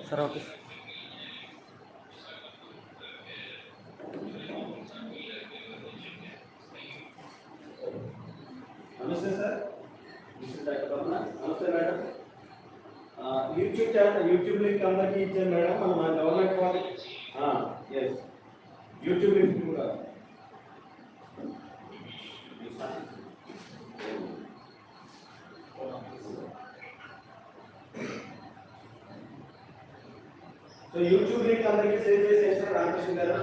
Sir, okay. Namaste, sir. This is Dr. Barna. Namaste, madam. YouTube channel, YouTube link అందరికి ఇచ్చే madam మన government వాళ్ళు yes YouTube link కూడా so YouTube link అందరికి share చేసేసారు రామకృష్ణ గారు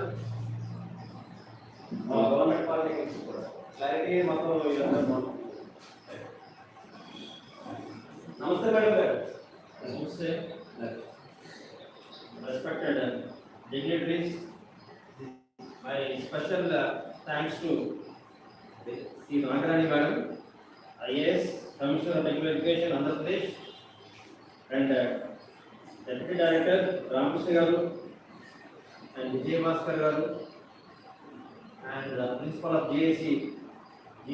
గవర్నమెంట్ పాలిటెక్నిక్స్ కూడా క్లారిటీ మొత్తం నమస్తే మేడం గారు. Namaste, respected dignitaries. My special thanks to Sri Nagarani Madam, IAS, Commissioner of Technical Education, Andhra Pradesh, and Deputy Director Ramakrishna Garu, and Vijay Bhaskar Garu, and Principal of GAC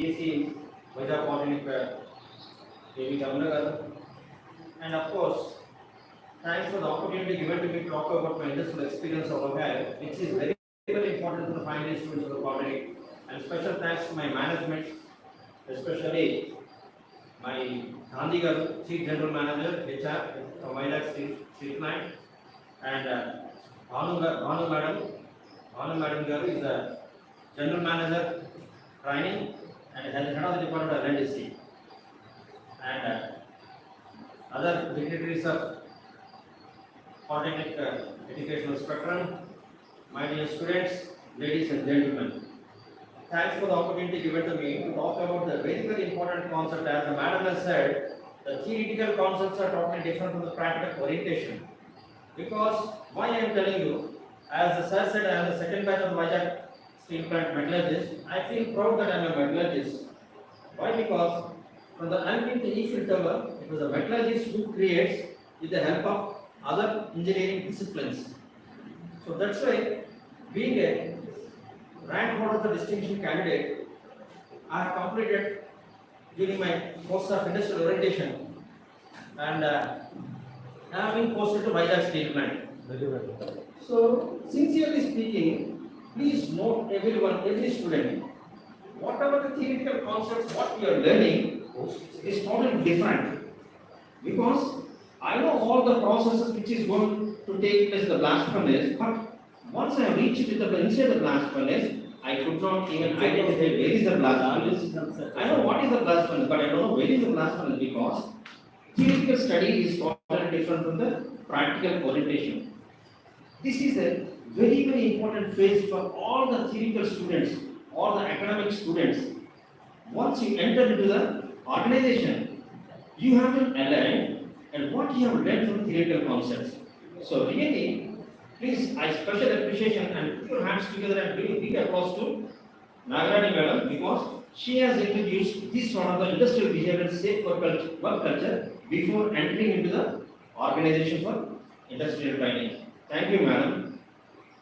E-VIZAG Polytechnic, K.V. Kamla Garu. And of course, thanks for the opportunity given to me to talk about my industrial experience over here, which is very, very important for the final year students of the polytechnic. And special thanks to my management, especially my Gandhi Garu, Chief General Manager, HR, from E-VIZAG Street Line, and Bhanu Madam Garu is the General Manager, Training, and Head of the Department of LNDC. And other dignitaries of Polytechnic educational spectrum, my dear students, ladies and gentlemen. Thanks for the opportunity given to me to talk about the very, very important concept. As the madam has said, the theoretical concepts are totally different from the practical orientation. Because why I am telling you, as the sir said, I am the second batch of E-VIZAG steel plant metallurgist. I feel proud that I am a metallurgist. Why? Because from the unbuilt Eiffel Tower, it was a metallurgist who creates with the help of other engineering disciplines. So that's why, being a rank one of the distinction candidate, I have completed during my course of industrial orientation, and I have been posted to E-VIZAG steel plant. Very well. So, sincerely speaking, please note everyone, every student, whatever the theoretical concepts what we are learning is totally different. Because I know all the processes which is going to take place in the blast furnace, but once I have reached inside the blast furnace, I could not even identify where is the blast furnace. I know what is the blast furnace, but I don't know where is the blast furnace, because theoretical study is totally different from the practical orientation. This is a very, very important phase for all the theoretical students, all the academic students. Once you enter into the organization, you have to align and what you have learned from theoretical concepts. So really, please, I special appreciation and put your hands together and give a big applause to Nagarani Madam, because she has introduced this sort of the industrial behavior and safe work culture before entering into the organization for industrial training. Thank you, Madam.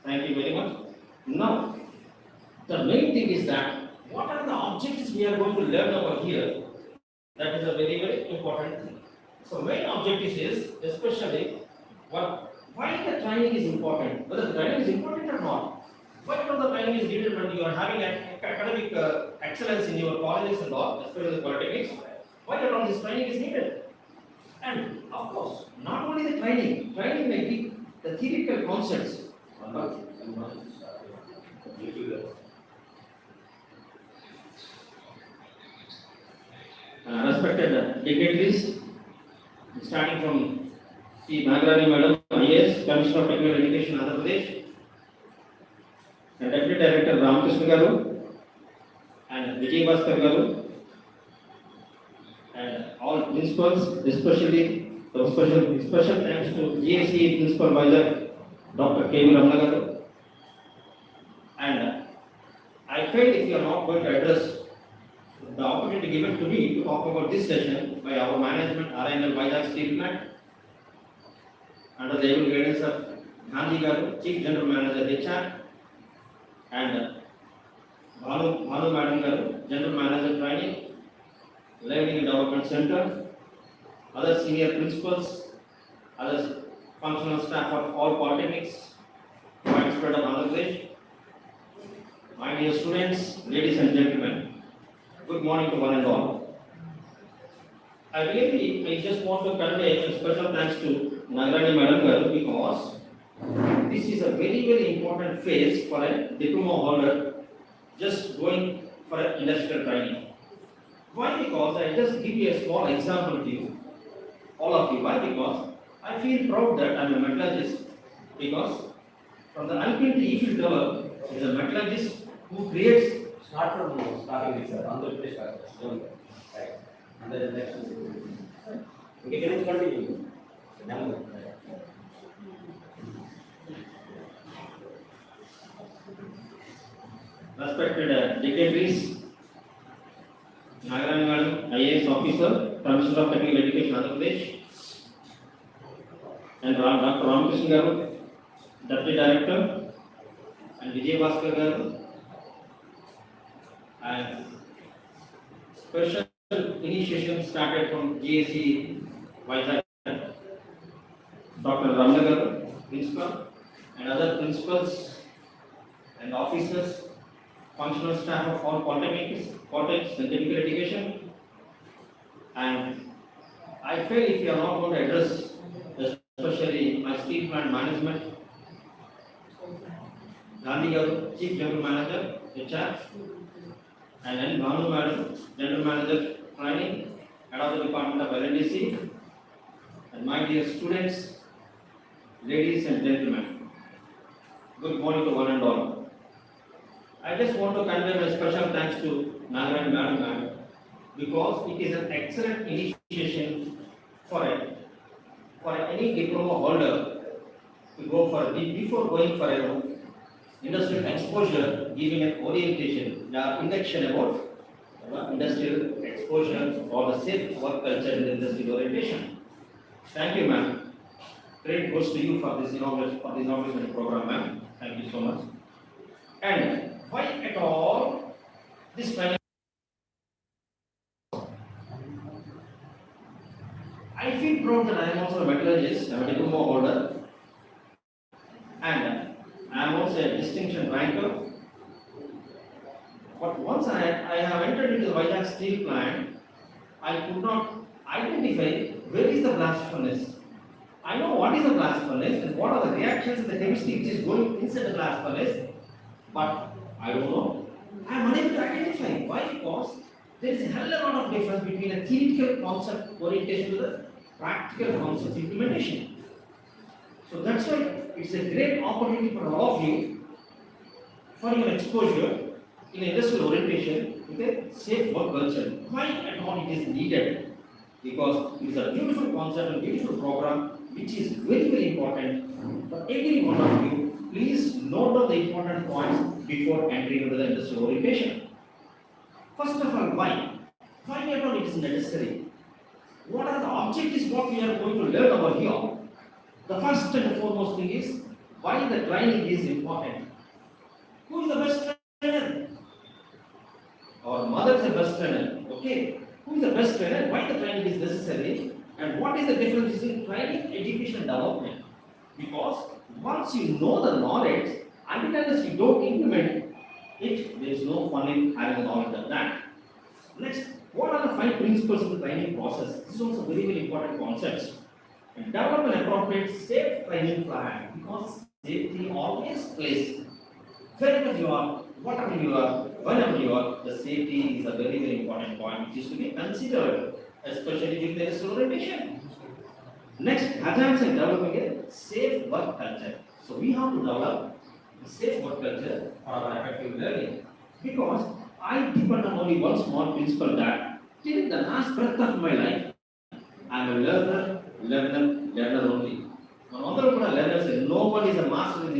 Thank you very much. Now, the main thing is that what are the objectives we are going to learn over here? That is a very, very important thing. So main objectives is especially why the training is important, whether the training is important or not. Why not the training is needed when you are having academic excellence in your colleges and all, especially the polytechnics. Why not all this training is needed? And of course, not only the training may be the theoretical concepts. Respected dignitaries, starting from Sri Nagarani Madam, IAS, Commissioner of Technical Education, Andhra Pradesh, and Deputy Director Ramakrishna Garu, and Vijay Bhaskar Garu, and all principals, especially special thanks to GAC Principal E-VIZAG, Dr. K.V. Kamla Garu. And I felt if you are not going to address the opportunity given to me to talk about this session by our management, RNL E-VIZAG Steel Plant, under the able guidance of Gandhi Garu, Chief General Manager HR, and Bhanu Madam Garu, General Manager Training, Learning and Development Center, other senior principals, other functional staff of all polytechnics, widespread of Andhra Pradesh, my dear students, ladies and gentlemen, good morning to one and all. I just want to convey a special thanks to Nagarani Madam Garu because this is a very important phase for a diploma holder just going for an industrial training. Why? Because I just give you a small example to you, all of you. Why? Because I feel proud that I'm a metallurgist because from the alpine to E-field develop is a metallurgist who creates. Start from starting with sir. Andhra Pradesh don't right. And then the next. Okay, can you continue? Number. Respected dignitaries, Nagarani Madam, IAS officer, Commissioner of Technical Education, Andhra Pradesh, and Dr. Ramakrishna Garu, Deputy Director, and Vijay Bhaskar Garu, and special initiation started from GSE E-VIZAG, Dr. Ramana Garu, Principal, and other principals and officers, functional staff of all polytechnics and technical education. And I feel if you are not going to address, especially my steel plant management, Gandhi Garu, Chief General Manager, HR, and then Bhanu Madam, General Manager Training, Head of the Department of LNDC, and my dear students, ladies and gentlemen, good morning to one and all. I just want to convey my special thanks to Nagarani Madam because it is an excellent initiation for any diploma holder to go for before going for an industrial exposure, giving an orientation, the induction about industrial exposure or the safe work culture in the industrial orientation. Thank you, ma'am. Great goes to you for this inauguration program, ma'am. Thank you so much. And why at all this training? I feel proud that I am also a metallurgist, I am a diploma holder, and I am also a distinction ranker. But once I have entered into the E-VIZAG steel plant, I could not identify where is the blast furnace. I know what is the blast furnace and what are the reactions in the chemistry which is going inside the blast furnace, but I don't know. I am unable to identify. Why? Because there is a hell of a lot of difference between a theoretical concept orientation to the practical concept implementation. So that's why it's a great opportunity for all of you for your exposure in industrial orientation with a safe work culture. Why at all it is needed? Because it is a beautiful concept and beautiful program which is very important for every one of you. Please note down the important points before entering into the industrial orientation. First of all, why? Why at all it is necessary? What are the objectives what we are going to learn over here? The first and the foremost thing is why the training is important. Who is the best trainer? Our mother is the best trainer. Okay. Who is the best trainer? Why the training is necessary? And what is the difference between training, education, and development? Because once you know the knowledge, unless you don't implement it, there is no fun in having the knowledge of that. Next, what are the 5 principles of the training process? This is also very important concepts. And develop an appropriate safe training plan because safety always plays. Wherever you are, whatever you are, whenever you are, the safety is a very important point which is to be considered, especially during the industrial orientation. Next, advance and developing a safe work culture. So we have to develop a safe work culture for our effective learning. Because I depend on only one small principle that till the last breath of my life, I am a learner only. Another learner says no one is a master in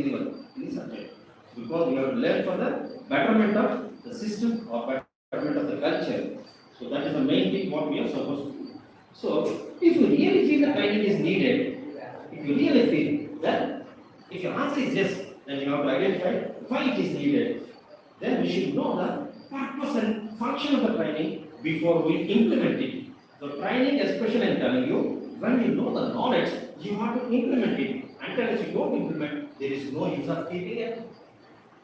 any subject. Because we have to learn for the betterment of the system or betterment of the culture. So that is the main thing what we are supposed to do. So if you really feel the training is needed, if you really feel that, if your answer is yes, then you have to identify why it is needed. Then we should know the purpose and function of the training before we implement it. So training, especially I'm telling you, when you know the knowledge, you have to implement it. until you don't implement, there is no use of keeping it.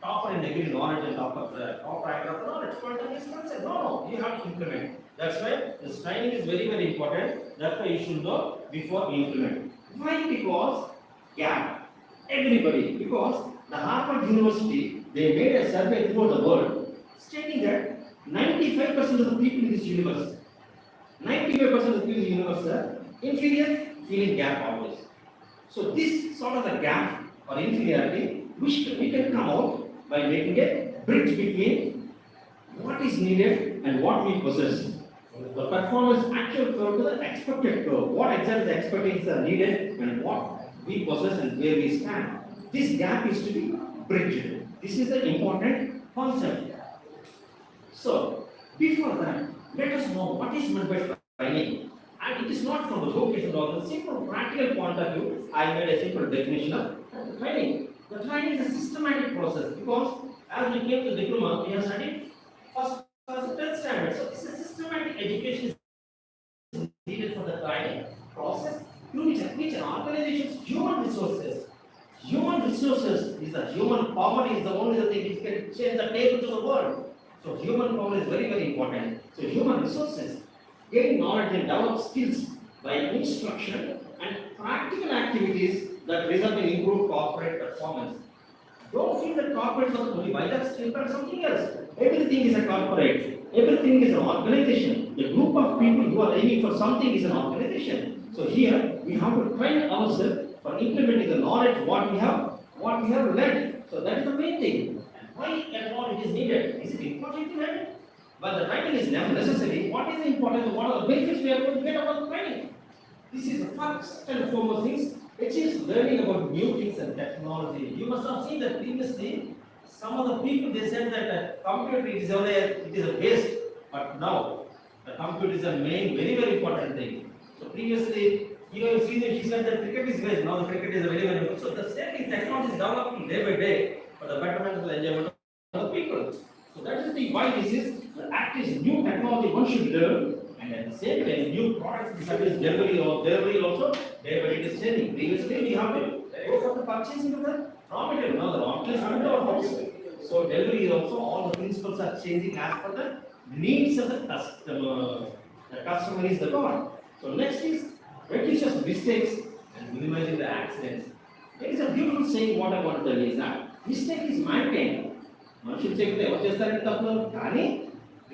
Topper in degree knowledge and top rank of knowledge. No, you have to implement. That's why this training is very, very important. That's why you should know before you implement. Why? Because gap. Everybody. Because the Harvard University, they made a survey throughout the world stating that 95% of the people in this universe, 95% of the people in the universe are inferior, feeling gap always. So this sort of a gap or inferiority, we can come out by making a bridge between what is needed and what we possess. The performance actual curve to the expected curve. What exactly the expectations are needed and what we possess and where we stand. This gap is to be bridged. This is an important concept. So, before that, let us know what is meant by training. And it is not from the vocation or the simple practical point of view. I made a simple definition of training. The training is a systematic process because as we came to diploma, we have studied first 10th standard. So it's a systematic education is needed for the training process through which an organization's human resources is the human power is the only thing which can change the table to the world. So human power is very, very important. So human resources gain knowledge and develop skills by instruction and practical activities that result in improved corporate performance. Don't feel that corporate is only E-VIZAG still or something else. Everything is a corporate. Everything is an organization. A group of people who are aiming for something is an organization. So here we have to train ourselves for implementing the knowledge what we have learned. So that is the main thing. And why that knowledge is needed? Is it important to learn? But the training is never necessary. What is important and what are the benefits we are going to get out of the training? This is the first and foremost things, which is learning about new things and technology. You must have seen that previously, some of the people they said that computer is a waste, but now the computer is a main, very, very important thing. So previously, you have seen that he said that cricket is waste. Now the cricket is a very, very important. So the same thing, technology is developing day by day for the betterment of the enjoyment of the people. So that is the thing why this is the act is new technology one should learn, and at the same time new products service delivery also day by day is changing. Previously we have to go for the purchasing of the raw material. Now the raw material is coming to our house. So delivery is also all the principles are changing as per the needs of the customer. The customer is the god. So next is reduces mistakes and minimizing the accidents. There is a beautiful saying what I want to tell you is that mistake is mankind. మనుషులు చెప్తే ఎవరు చేస్తారంటే తప్పులు కానీ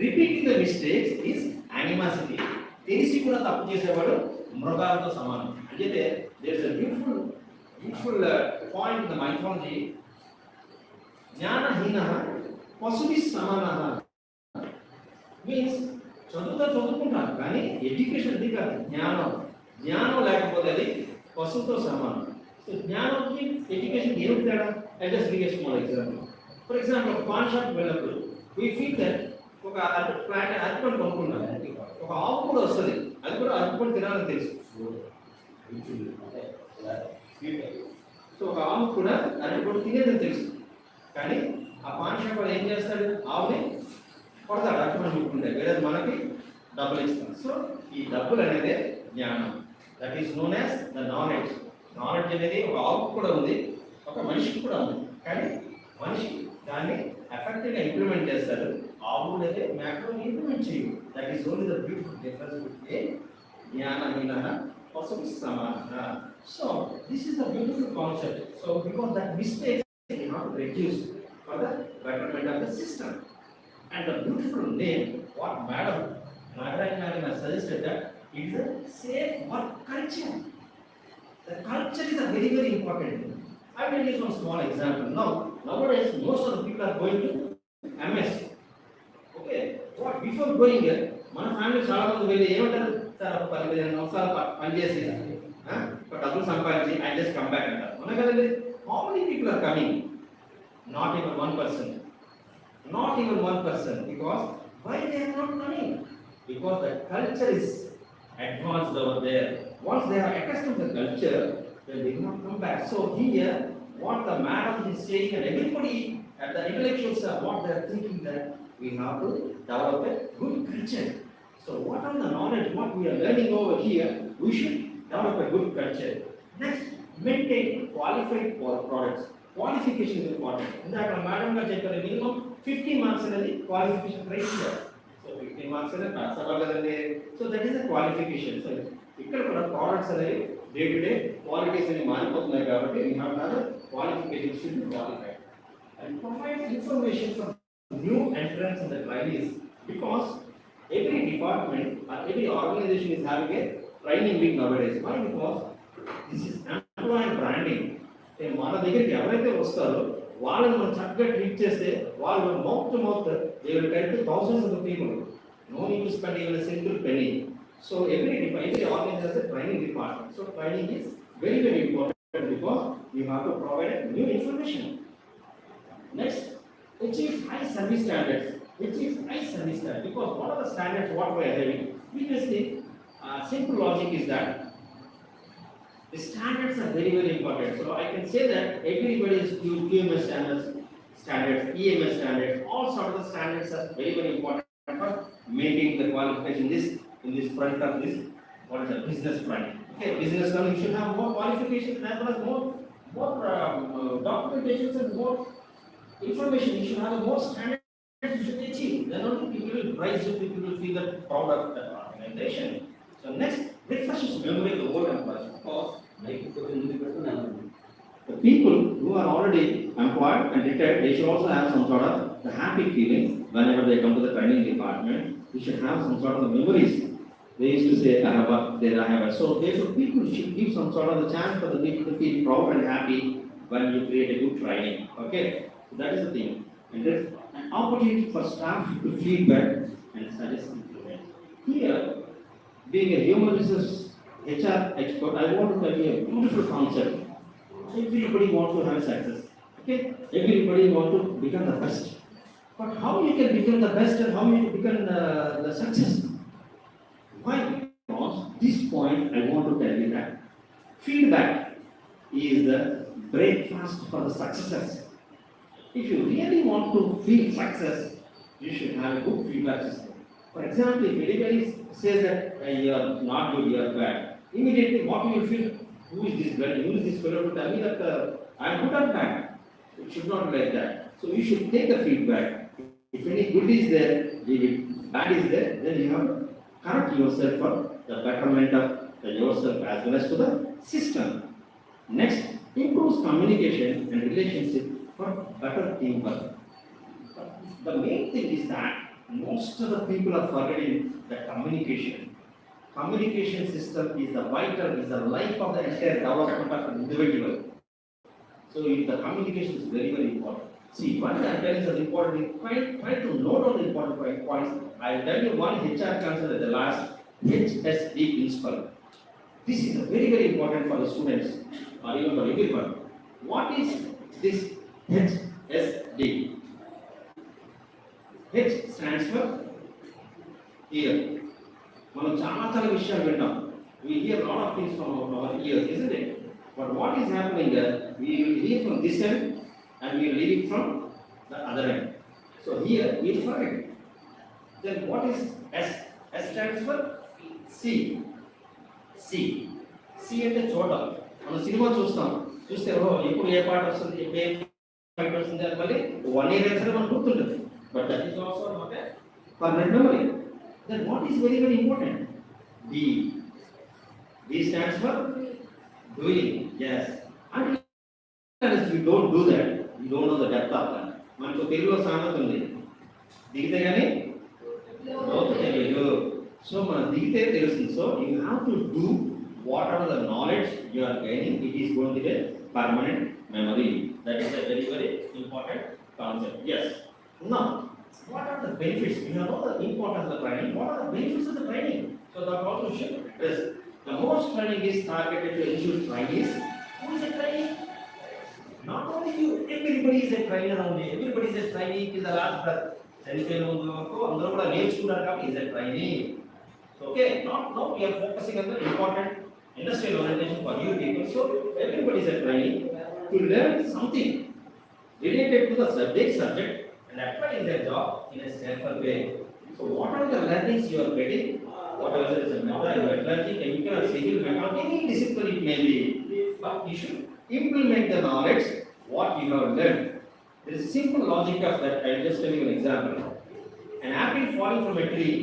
repeating the mistakes is animosity తెలిసి కూడా తప్పు చేసేవాడు మృగాలతో సమానం అంటే there is a beautiful point in the mythology జ్ఞానహీన పశువి సమానః మీన్స్ చదువుకుంటారు కానీ ఎడ్యుకేషన్ అది కాదు జ్ఞానం లేకపోతే అది పశువుతో సమానం సో జ్ఞానంకి ఎడ్యుకేషన్ ఏమిటి తేడా I just give a small example. For example, pawn shop వెళ్ళినప్పుడు we feel that ఒక ప్లాంట్ అరటిపండు కొనుక్కున్నాం ఒక ఆవు కూడా వస్తుంది అది కూడా అరటిపండు తినాలని తెలుసు. సో ఒక ఆవు కూడా అరటిపండు తినేదని తెలుసు కానీ ఆ పాన్ షాప్ ఏం చేస్తాడు ఆవుని కొడతాడు అరటిపండు కొనుక్కుంటే వేరే మనకి డబ్బులు ఇస్తాడు. సో ఈ డబ్బులు అనేది జ్ఞానం that is known as the knowledge. Knowledge అనేది ఒక ఆవుకు కూడా ఉంది ఒక మనిషికి కూడా ఉంది కానీ మనిషి దాన్ని ఎఫెక్టివ్గా ఇంప్లిమెంట్ చేస్తారు ఆవు అయితే మ్యాక్రోని ఇంప్లిమెంట్ చేయు. That is only the beautiful difference between జ్ఞానహీన పశువు సమాన. So this is the beautiful concept. So because that mistakes we have to reduce for the betterment of the system. And the beautiful name what Madam has suggested that it is a safe work culture. The culture is a very, very important thing. I will give one small example. Nowadays, most of the people are going to MS. Okay, what before going there, my family చాలా మంది వెళ్ళి ఏమంటారు sir ఒక 15 సంవత్సరాలు పనిచేసి డబ్బులు సంపాదించి I just come back అంటారు. అవునా కదండి? How many people are coming? Not even one person. Because why they are not coming? Because the culture is advanced over there. Once they are accustomed to the culture, they will not come back. So here, what the madam is saying, and everybody at the intellectuals are what they are thinking that we have to develop a good culture. So what are the knowledge, what we are learning over here, we should develop a good culture. Next, maintain qualified products. Qualification is important. In that, madam ga cheppare minimum 50 marks in qualification criteria. So 50 marks in pass avvagadande. So that is a qualification. So ikkada kuda products anedi day to day qualities ani maaripotunnayi kabatti we have to have a qualification should be qualified. And provide information for new entrants in the trainees, because every department or every organization is having a training week nowadays. Why? Because this is employer branding. మన దగ్గరికి ఎవరైతే వస్తారో వాళ్ళని మనం చక్కగా treat చేస్తే వాళ్ళు mouth to mouth they will tell two thousands of people. No need to spend even a single penny. So every organization has a training department. So training is very very important because you have to provide new information. Next, achieve high service standards. Achieve high service standards, because what are the standards what we are having? Previously, simple logic is that the standards are very very important. So I can say that everybody is QMS standards, EMS standards, all sort of the standards are very very important for maintaining the qualification in this front of this, what is the business front. Okay, business learning should have more qualifications as well as more documentations and more information. You should have a more standards you should achieve. Then only people will praise you, people will feel that proud of the organization. So next, refreshes memory of the old employees. Because the people who are already employed and retired, they should also have some sort of the happy feelings whenever they come to the training department. They should have some sort of the memories. They used to say, I have worked there, I have worked. So therefore, people should give some sort of the chance for the people to feel proud and happy when you create a good training. Okay, so that is the thing. And there's an opportunity for staff to feedback and suggest improvement. Here, being a human resource HR expert, I want to tell you a beautiful concept. Everybody wants to have success. Okay, everybody wants to become the best. But how you can become the best and how you can become the success? Why? Because this point I want to tell you that feedback is the breakfast for the successes. If you really want to feel success, you should have a good feedback system. For example, if anybody says that you are not good, you are bad, immediately what you will feel? Who is this guy? Who is this fellow to tell me that I am good or bad? It should not be like that. So you should take the feedback. If any good is there, if bad is there, then you have to correct yourself for the betterment of yourself as well as to the system. Next, improves communication and relationship for better teamwork. The main thing is that most of the people are forgetting the communication. Communication system is the vital, is the life of the entire development of an individual. So if the communication is very very important. See, what the telling is important. Try to note down the important points. I will tell you one HR concept at the last, HSD principle. This is very very important for the students or even for everyone. What is this HSD? H stands for here. మనం చాలా విషయాలు వింటాం. We hear a lot of things from our ears, isn't it? But what is happening there? We will hear from this end and we will hear from the other end. So here we will forget. Then what is S? S stands for C. C. C అంటే చోట. మనం cinema చూస్తాం. చూస్తే ఎప్పుడు ఏ పాట వస్తుంది, ఏ fight వస్తుంది అని మళ్ళీ 1 year అయితే మనకు గుర్తుంటుంది. But that is also not a permanent memory. Then what is very very important? D. D stands for doing. Yes. Unless you don't do that, you don't know the depth of that. మనకు తెలుగులో సామెత ఉంది, దిగితే కానీ లోతు తెలియదు. So మనం దిగితే తెలుస్తుంది. So you have to do what are the knowledge you are gaining. It is going to be permanent memory. That is a very very important concept. Yes. Now, what are the benefits? You know the importance of the training. What are the benefits of the training? So the conclusion is the most training is targeted to ensure trainees. Who is a trainee? Not only you, everybody is a trainer only. Everybody is a trainee till the last breath. అందరూ కూడా నేర్చుకున్నారు కాబట్టి is a trainee. So, okay, now we are focusing on the important industrial orientation for you people. So everybody is a trainee to learn something related to the subject and apply in their job in a safer way. So what are the learnings you are getting? Whatever is a metallurgy, chemical, civil, mechanical, any discipline it may be. but you should implement the knowledge what you have learned. There is a simple logic of that. I'll just tell you an example. An apple falling from a tree,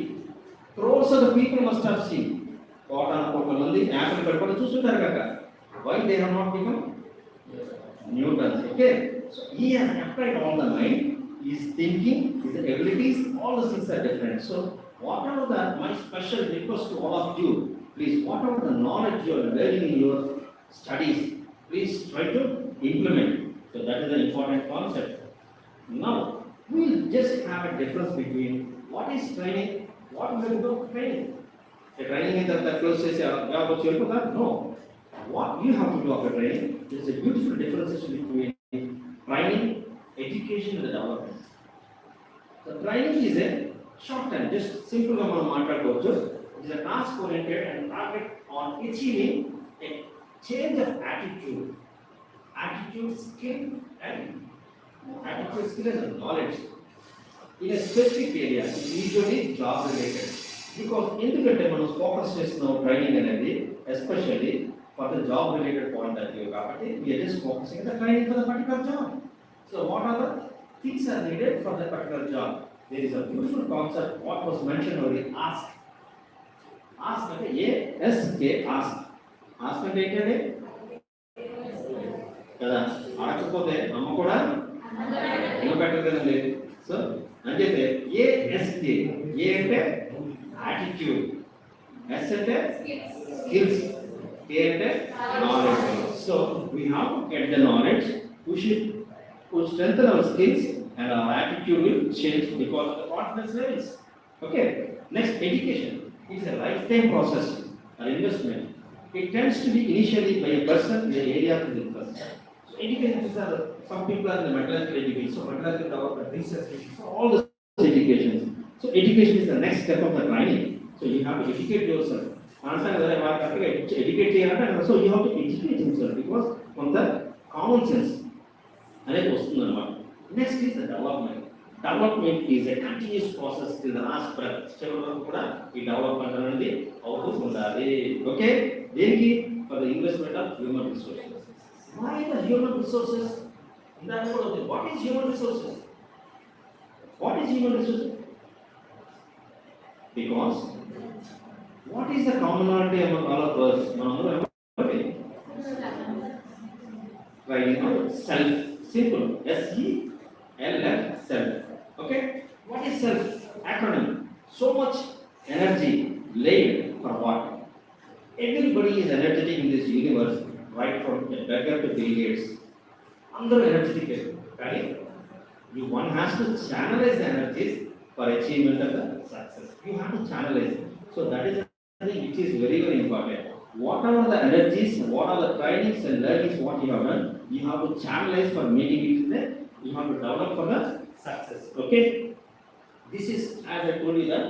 crores of the people must have seen. Apple పట్టుకొని చూస్తుంటారు కదా. Why they have not become Newtons? Okay. So he has applied all the mind, his thinking, his abilities, all the things are different. So whatever that, my special request to all of you, please, whatever the knowledge you are learning in your studies, please try to implement. So that is an important concept. Now, we will just have a difference between what is training, what is the good of training. The training is that close says, no. What you have to do after training, there is a beautiful differentiation between training, education, and the development. The training is a short term, just simple mantra coaches. It is a task oriented and target on achieving a change of attitude, skill, and knowledge in a specific area, usually job related. Because ఎందుకంటే మనం focus చేస్తున్నాం training అనేది especially for the job related point of view కాబట్టి we are just focusing on the training for the particular job. So what are the things are needed for that particular job? There is a beautiful concept what was mentioned over ask. Ask అంటే ASK ask. Ask అంటే ఏంటంటే కదా అడగకపోతే అమ్మ కూడా ఏం పెట్టదు కదండి. సో అంటే ASK ఏ అంటే attitude, S అంటే skills, K అంటే knowledge. So we have to get the knowledge, we should strengthen our skills and our attitude will change because of the confidence levels. Okay, next, education. It is a lifetime process or investment. It tends to be initially by a person in the area of his interest. So education is some people are in the metallurgical education, so metallurgical development, research, so all the educations. So education is the next step of the training. So you have to educate yourself. Educate చేయాలంటే so you have to educate yourself because from the common sense అనేది వస్తుంది అన్నమాట. Next is the development. Development is a continuous process till the last breath. చివరి వరకు కూడా ఈ development అనేది అవుతూ ఉండాలి. ఓకే, దేనికి? For the investment of human resources. Why the human resources? ఇందాక కూడా ఉంది. What is human resources? What is human resources? Because what is the commonality among all of us? Writing out self. Simple. SELF. Self. Okay? What is self? Acronym. So much energy laid for what? Everybody is energetic in this universe, right from the beggar to Bill Gates. Under energetic, right? One has to channelize the energies for achievement of the success. You have to channelize it. So that is something which is very, very important. Whatever the energies, what are the trainings and learnings what you have done, you have to channelize for making it there. You have to develop for the success. Okay? This is, as I told you that,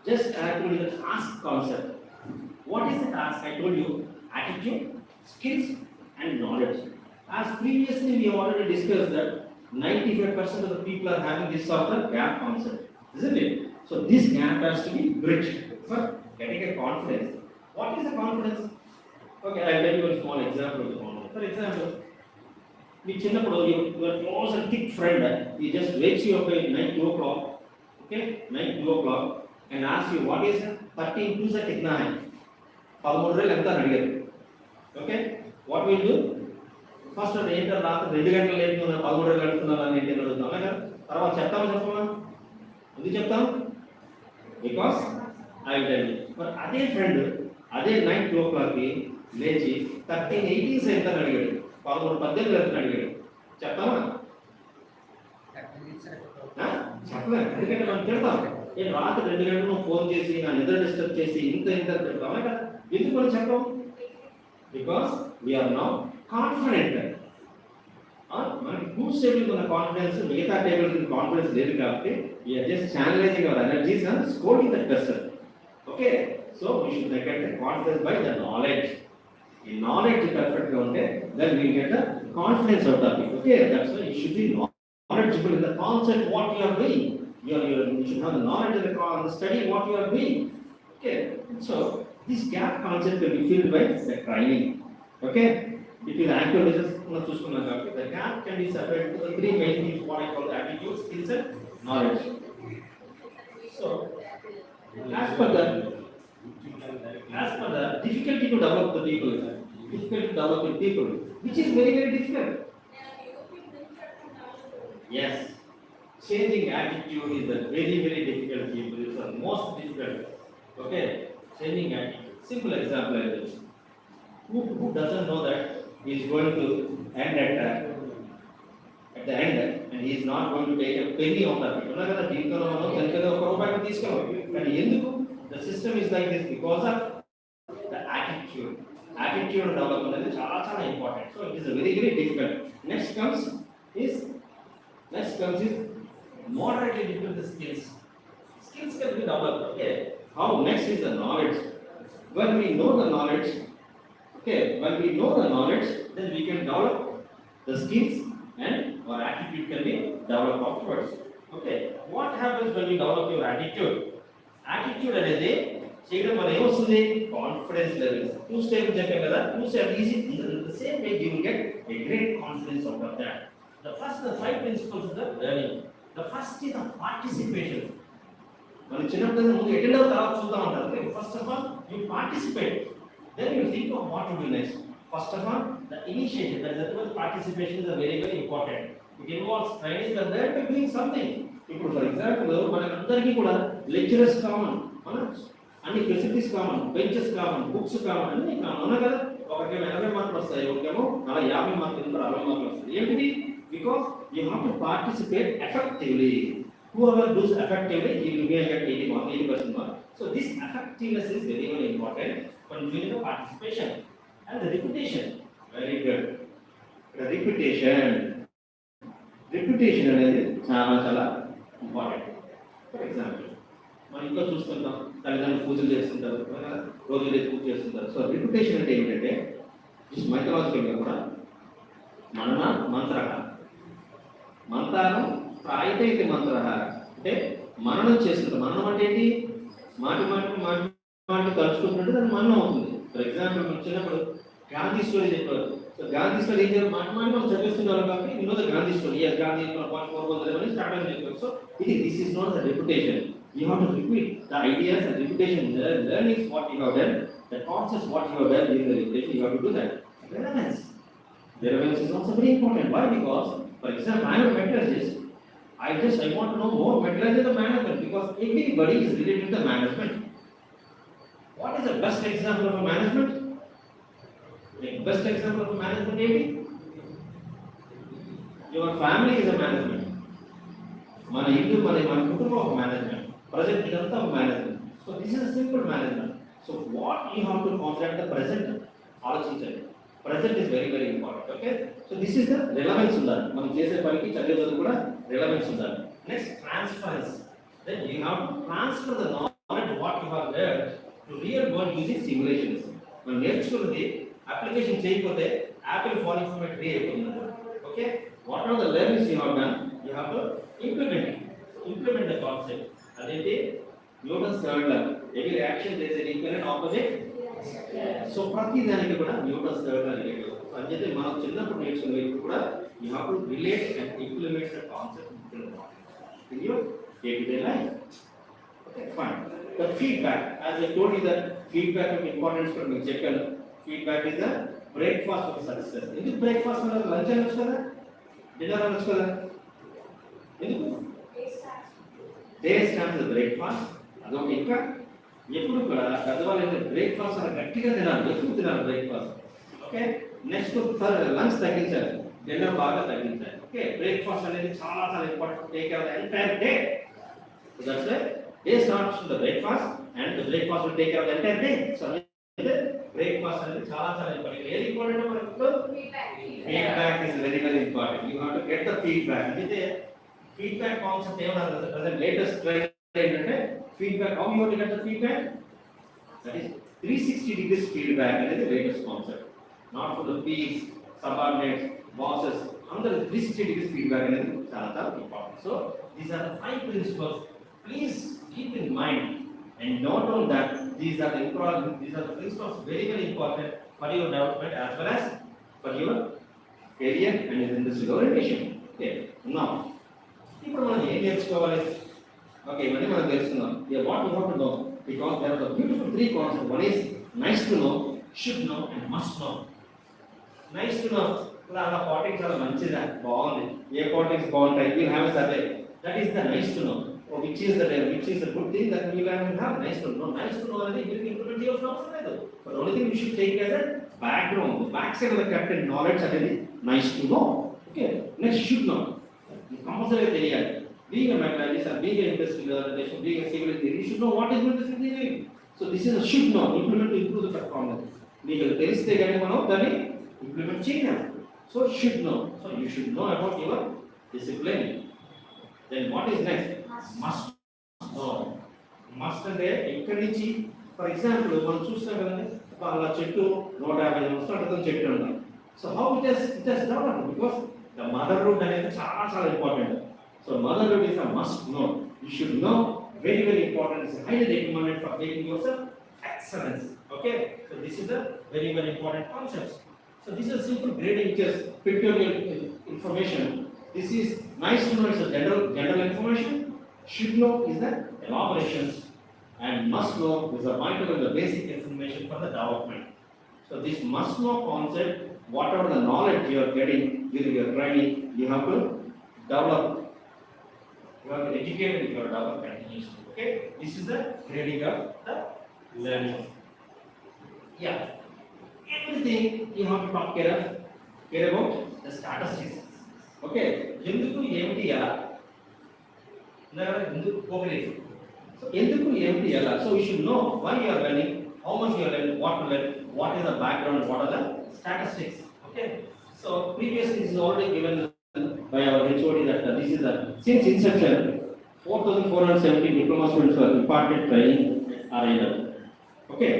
just I told you the task concept. What is the task? I told you attitude, skills, and knowledge. As previously we have already discussed that 95% of the people are having this sort of gap concept, isn't it? So this gap has to be bridged for getting a confidence. What is the confidence? Okay, I'll tell you a small example of the confidence. For example, your close and thick friend, he just wakes you up at night 2 o'clock, okay, night 2 o'clock, and asks you what is 13 2 से कितना है? 13 rail ఎంత అడిగారు. Okay, what will you do? First of the రాత్రి 2 గంటలు late ఉన్నా 13 రెల్ అడుగుతున్నాను అని ఏంటి అడుగుతాం అలాగా. తర్వాత చెప్పమా ఎందుకు చెప్తాం? Because I will tell you. But అదే ఫ్రెండ్ అదే నైట్ 2 o'clock కి లేచి 13 18 ఎంత అడిగాడు, 13 18 ఎంత అడిగాడు, చెప్తామా? చెప్పలేదు, ఎందుకంటే మనం తిడతాం. నేను రాత్రి 2 గంటలు ఫోన్ చేసి నా నిద్ర డిస్టర్బ్ చేసి ఇంత చెప్తామా కదా. ఎందుకు మనం చెప్పాం? Because we are now confident. మనకి టూస్ టేబుల్ ఉన్న కాన్ఫిడెన్స్, మిగతా టేబుల్ కాన్ఫిడెన్స్ లేదు కాబట్టి we are just channelizing our energies and scoring that person. Okay, so we should get the confidence by the knowledge. ఈ నాలెడ్జ్ పర్ఫెక్ట్ గా ఉంటే then we get the confidence out of it. Okay, that's why you should be knowledgeable in the concept what you are doing. You should have the knowledge of the study what you are doing. Okay, so this gap concept will be filled by the training. Okay, It is active business చూసుకున్నాం కాబట్టి the gap can be separated into the three main things what I call the attitude, skills and knowledge. So as per the difficulty to develop the people, which is very difficult. Yes, changing attitude is a very difficult people. It's the most difficult. Okay, changing attitude. Simple example like this. Who doesn't know that he is going to end at the end and he is not going to take a penny of that. Unagada deekalo mano tenkalo oka roopayi teeskalo. And enduku the system is like this because of the attitude. Attitude development is చాలా important. So it is a very difficult. Next comes is moderately difficult the skills. Skills can be developed. Okay. How? Next is the knowledge. When we know the knowledge, then we can develop the skills and our attitude can be developed afterwards. Okay. What happens when you develop your attitude? Attitude అనేది చేయడం వల్ల ఏమొస్తుంది? Confidence levels. 2 steps చెప్పాం కదా, 2 steps easy. In the same way you will get a great confidence out of that. The 5 principles of the learning. The first is the participation. మనం చిన్నప్పుడు ముందు attend అవుతాం తర్వాత చూద్దాం అంటారు. First of all, you participate. Then you think of what to do next. First of all, the initiative, that is the participation is very important. It involves training the learner by doing something. ఇప్పుడు for example మనకందరికీ కూడా lecturers common, అన్ని facilities common, benches common, books common, అన్ని common కదా. ఒకరికి 80 మార్కులు వస్తాయి, ఒకరికేమో 50 మార్కులు, 60 మార్కులు వస్తాయి. ఏంటిది? Because you have to participate effectively. Whoever does effectively, he will get 80% mark. So this effectiveness is very important for doing the participation. And the repetition, very good. The repetition అనేది చాలా ఇంపార్టెంట్. ఫర్ ఎగ్జాంపుల్ మనం ఇంకా చూస్తుంటాం, తల్లిదండ్రులు పూజలు చేస్తుంటారు, రోజు పూజ చేస్తుంటారు. సో రిపిటేషన్ అంటే ఏంటంటే మైథలాజికల్గా కూడా మంత్రానం ప్రాయతైతే మంత్ర అంటే మననం చేస్తుంటాం. మననం అంటే ఏంటి? మాటి తలుచుకుంటుంటే దాన్ని మననం అవుతుంది. ఫర్ ఎగ్జాంపుల్ మనం చిన్నప్పుడు గాంధీ స్టోరీ చెప్పారు. సో గాంధీ స్టోరీ ఏం చేయాలి? మాటి మనం చదివిస్తున్నారు కాబట్టి you know the Gandhi story. Yes, Gandhi start అని చెప్పారు. So this is not the repetition. You have to repeat the ideas and repetition. Learning is what you have done. The concepts what you have done in the repetition, you have to do that. Relevance is also very important. Why? Because for example, I am a metallurgist. I want to know more metallurgy and the management because everybody is related to the management. What is the best example of a management? The best example of a management maybe? Your family is a management. మన ఇల్లు మన కుటుంబం ఒక management, present ఇదంతా ఒక management. So this is simple management. So what you have to concentrate the present. ఆలోచించండి, present is very important. Okay, so this is the relevance ఉండాలి. మనం చేసే పనికి చదివే చదువు కూడా రిలవెన్స్ ఉండాలి. Next transference. Then you have to transfer the knowledge what you have learned to real world using simulations. మనం నేర్చుకున్నది అప్లికేషన్ చేయకపోతే apple falling from a tree అయిపోతుంది. Okay, what are the learnings you have done? You have to implement the concept. అదేంటి? Newton's third law. Every action there is an equal and opposite. So ప్రతి దానికి కూడా Newton's third law related. So అంటే మనం చిన్నప్పుడు నేర్చుకునేది కూడా you have to relate and implement the concept in your day-to-day life. Okay, fine. The feedback, as I told you that feedback of importance for me. Feedback is the breakfast of success. Is breakfast or lunch అనొచ్చు కదా, dinner అనొచ్చు కదా? ఎందుకు? Day starts breakfast. అదొక ఇంకా ఎప్పుడు కూడా పెద్దవాళ్ళు బ్రేక్ఫాస్ట్ అలా గట్టిగా తినాలి, ఎక్కువ తినాలి బ్రేక్ఫాస్ట్. ఓకే, నెక్స్ట్ లంచ్ తగ్గించాలి, డిన్నర్ బాగా తగ్గించాలి. ఓకే, బ్రేక్ఫాస్ట్ అనేది చాలా important. Take care of the entire day. So that's why day starts with the breakfast and the breakfast will take care of the entire day. So breakfast అనేది చాలా important. ఏది important మనకు? Feedback is very important. You have to get the feedback. అయితే feedback concept ఏమన్నారు present latest trend ఏంటంటే feedback. How you have to get the feedback? That is 360 degrees feedback అనేది latest concept. Not for the peers, subordinates, bosses, అందరూ 360 degrees feedback అనేది చాలా important. So these are the 5 principles. Please keep in mind and note on that these are the principles very important for your development as well as for your career and your industrial orientation. Okay, now ఇప్పుడు మనం ఏం నేర్చుకోవాలి? Okay, ఇవన్నీ మనం తెలుసుకుందాం. What you want to know, because there are the beautiful three concepts. One is nice to know, should know and must know. Nice to know, అలా పాటింగ్ చాలా మంచిదా, బాగుంది, ఏ పాటింగ్స్ బాగుంటాయి, you have a survey, that is the nice to know. Which is the good thing that you can have. Nice to know, nice to know అనేది మీరు ఇంప్లిమెంట్ చేయాల్సిన అవసరం లేదు. But only thing you should take as a background, back side of the captain knowledge అనేది nice to know. Okay, next should know, కంపల్సరీగా తెలియాలి. Being a mathematician or being an industrial organization, being a civil engineer, you should know what is industrial engineering. So this is a should know, implement to improve the performance. మీకు తెలిస్తే కానీ మనం దాన్ని implement చేయలేం. So should know. So you should know about your discipline. Then what is next? Must know. Must అంటే ఎక్కడి నుంచి, for example మనం చూస్తాం కదండి, అలా చెట్టు 150 సంవత్సరాల క్రితం చెట్టు ఉన్నాయి. So how it has developed, because the motherhood అనేది చాలా చాలా important. So motherhood is a must know. You should know, very very important. It's highly recommended for making yourself excellence. Okay, so this is a very very important concept. So this is a simple grading, just pictorial information. This is nice to know, is a general information. Should know is the elaborations, and must know is the vital and the basic information for the development. So this must know concept, whatever the knowledge you are getting during your training, you have to develop. You have to educate and you have to develop continuously. Okay, this is the grading of the learning. Yeah, everything you have to care about the statistics. Okay, ఎందుకు ఏమిటి ఎలా, ఎందుకు cooperate, so ఎందుకు ఏమిటి ఎలా. So you should know why you are learning, how much you are learning, what to learn, what is the background, what are the statistics. Okay, so previously this is already given by our HOD that this is the, since inception 4470 diploma students were imparted training are in. Okay,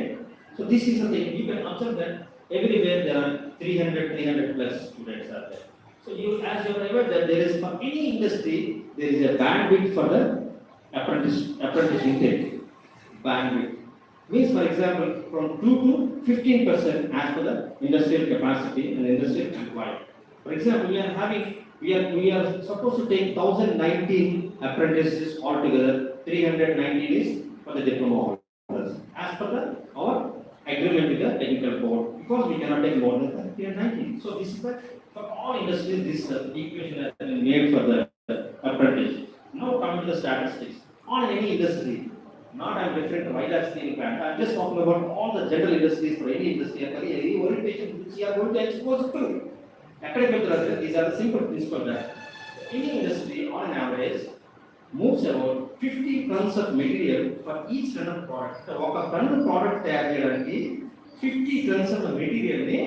so this is the thing, you can observe that everywhere there are 300 plus students are there. So you, as you are aware that there is, for any industry there is a bandwidth for the apprentice intake. Bandwidth means, for example, from 2 to 15% as per the industrial capacity and industrial required. For example, we are supposed to take 1019 apprentices altogether. 319 is for the diploma holders as per our agreement with the technical board, because we cannot take more than 319. So this is the, for all industries this equation has been made for the apprentice. Now coming to the statistics on any industry, not I'm referring to E-VIZAG steel plant, I'm just talking about all the general industries. For any industry, any orientation which you are going to expose to. These are the simple principles that any industry on an average moves about 50 tons of material for each ton of product. So ఒక ton product తయారు చేయడానికి 50 tons of material ని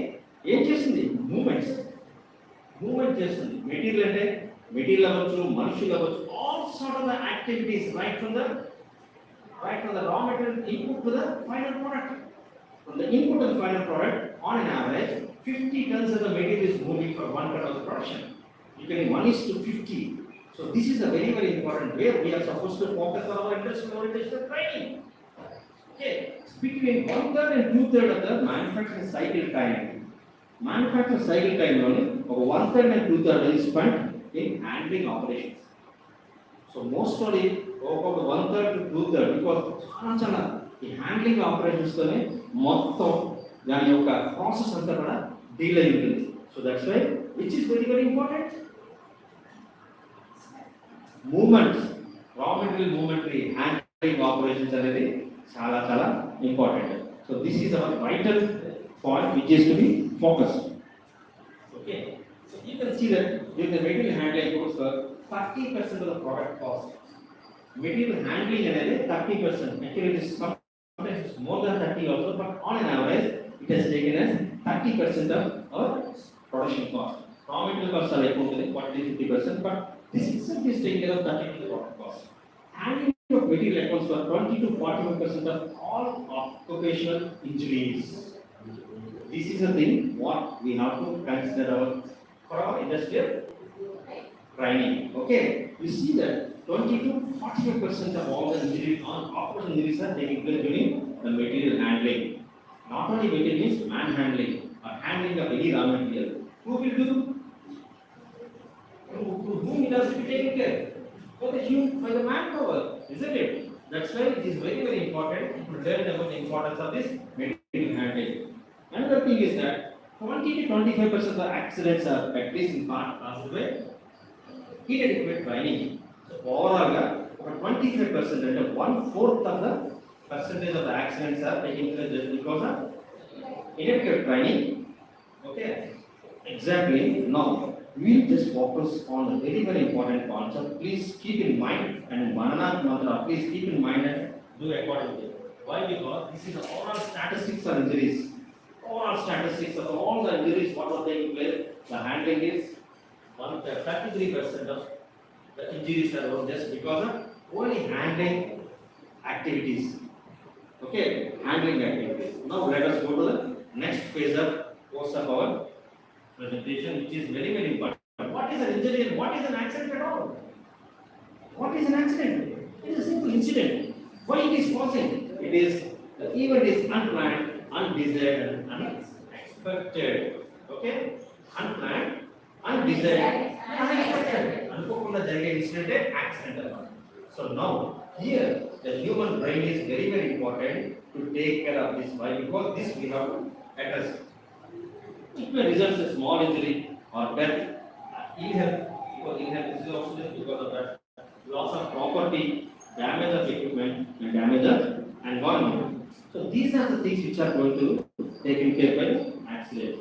ఏం చేస్తుంది, movement చేస్తుంది. Material అంటే material అవ్వచ్చు, మనుషులు అవ్వచ్చు, all sort of the activities right from the raw material input to the final product. From the input to the final product, on an average 50 tons of the material is moving for 1 ton of the production. You can 1:50. So this is a very very important way we are supposed to focus on our industrial orientation training. Okay, between 1/3 and 2/3 of the manufacturing cycle time. Manufacturing cycle time only 1/3 and 2/3 is spent in handling operations. So mostly about 1/3 to 2/3, because చాలా ఈ handling operations తోనే మొత్తం దాని యొక్క process అంతా కూడా deal అయి ఉంటుంది. So that's why which is very very important, movements, raw material momentary handling operations అనేది చాలా చాలా important. So this is our vital point which is to be focused. Okay, so you can see that during the material handling goes for 30% of the product cost. Material handling అనేది 30%. Actually it is sometimes it's more than 30 also, but on an average it has taken as 30% of our production cost. Raw material costs are like 40-50%, but this itself is taking care of 30% of the product cost. Handling of material accounts for 20-41% of all occupational injuries. This is a thing what we have to consider for our industrial training. Okay, you see that 20-45% of all the injuries on operational injuries are taking place during the material handling. Not only material means man handling, or handling of any raw material, who will do? To whom it has to be taken care? By the manpower, isn't it? That's why it is very, very important to learn about the importance of this material handling. Another thing is that 20 to 25% of the accidents are at least in part caused by inadequate training. So overall, 25% and 1/4 of the percentage of the accidents are taking place just because of inadequate training. Okay, exactly. Now we'll just focus on a very, very important concept. Please keep in mind, and Manana Mantra, please keep in mind and do accordingly. Why? Because this is the overall statistics of injuries. Overall statistics of all the injuries, what was taking place, the handling is 33% of the injuries are just because of only handling activities. Okay, handling activities. Now let us go to the next phase of course of our presentation, which is very, very important. What is an injury and what is an accident at all? What is an accident? It is a simple incident. Why it is causing? It is the event is unplanned, undesired, and unexpected. Okay, unplanned, undesired, unexpected. Unpokunda jarige incident accident. So now here the human brain is very, very important to take care of this. Why? Because this we have to address. It may result in small injury or death. Ill-health, this is also just because of that. Loss of property, damage of equipment, and damage of environment. So these are the things which are going to taken care by accident.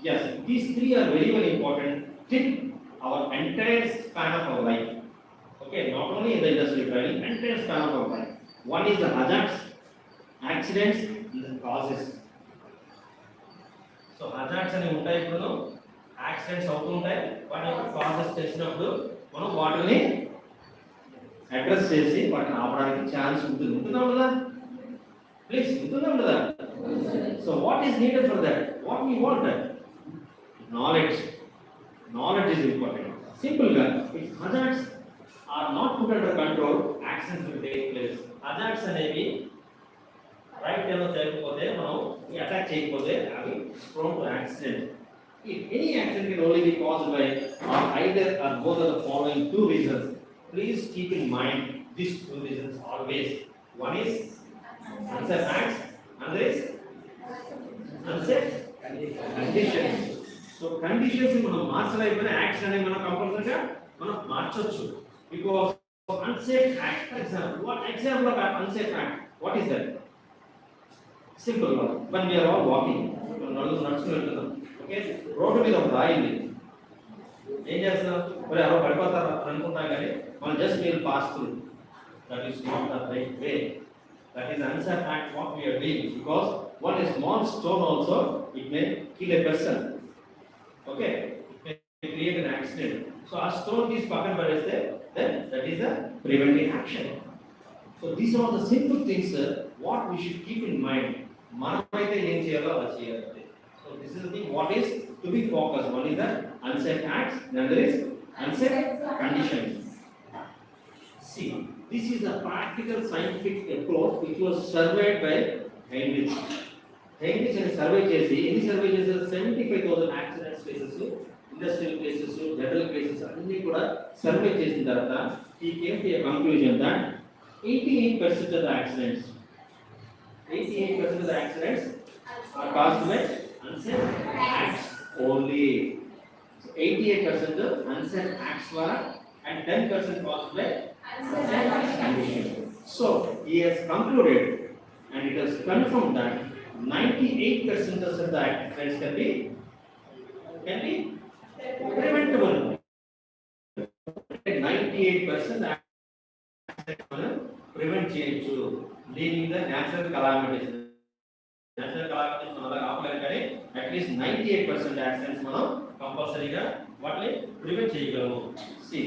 Yes, these three are very, very important till our entire span of our life. Okay, not only in the industry training, entire span of our life. One is the hazards, accidents, and the causes. So hazards అనేవి ఉంటాయి, ఇప్పుడు accidents అవుతూ ఉంటాయి, వాటి యొక్క causes తెలిసినప్పుడు మనం వాటిని అడ్రస్ చేసి వాటిని ఆపడానికి ఛాన్స్ ఉంటుంది. ఉంటుందా ఉండదా? ప్లీజ్, ఉంటుందా ఉండదా? So what is needed for that? What we want that? Knowledge. Knowledge is important. Simple గా, if hazards are not put under control, accidents will take place. Hazards అనేవి రైట్ టైంలో చేయకపోతే, మనం అటాక్ చేయకపోతే అవి prone to accident. If any accident can only be caused by or either or both of the following two reasons. Please keep in mind these two reasons always. One is unsafe acts, another is unsafe conditions. So conditions మనం మార్చలేకపోయినా action అనేది మనం కంపల్సరీగా మనం మార్చొచ్చు. Because unsafe act, for example, what example of unsafe act? What is that? Simple one. When we are all walking, నడుచుకుని వెళ్తున్నాం, okay, road మీద ఒక రాయి ఉంది, ఏం చేస్తున్నాం? మరి ఎవరో పడిపోతారు అనుకుంటాం, కానీ మనం జస్ట్ మీరు pass through. That is not the right way. That is unsafe act what we are doing, because one small stone also it may kill a person. Okay, it may create an accident. So a stone is pakan padeste, then that is a preventive action. So these are the simple things what we should keep in mind. మనమైతే ఏం చేయాలో అలా చేయాలి. So this is the thing what is to be focused. One is the unsafe acts, another is unsafe conditions. See, this is a practical scientific approach which was surveyed by Heinrich. Heinrich and survey చేసి, ఎన్ని survey చేశారు? 75,000 accidents cases, industrial cases, general cases అన్ని కూడా survey చేసిన తర్వాత he came to a conclusion that 88% of the accidents 88% of the accidents are caused by unsafe acts only. So 88% of unsafe acts were and 10% caused by unsafe conditions. So he has concluded and it has confirmed that 98% of the accidents can be preventable. 98% accidents prevent చేయొచ్చు. Leaving the natural calamities. Natural calamities మనం ఆపలేం, కానీ at least 98% accidents మనం కంపల్సరీగా వాటిని prevent చేయగలము. See,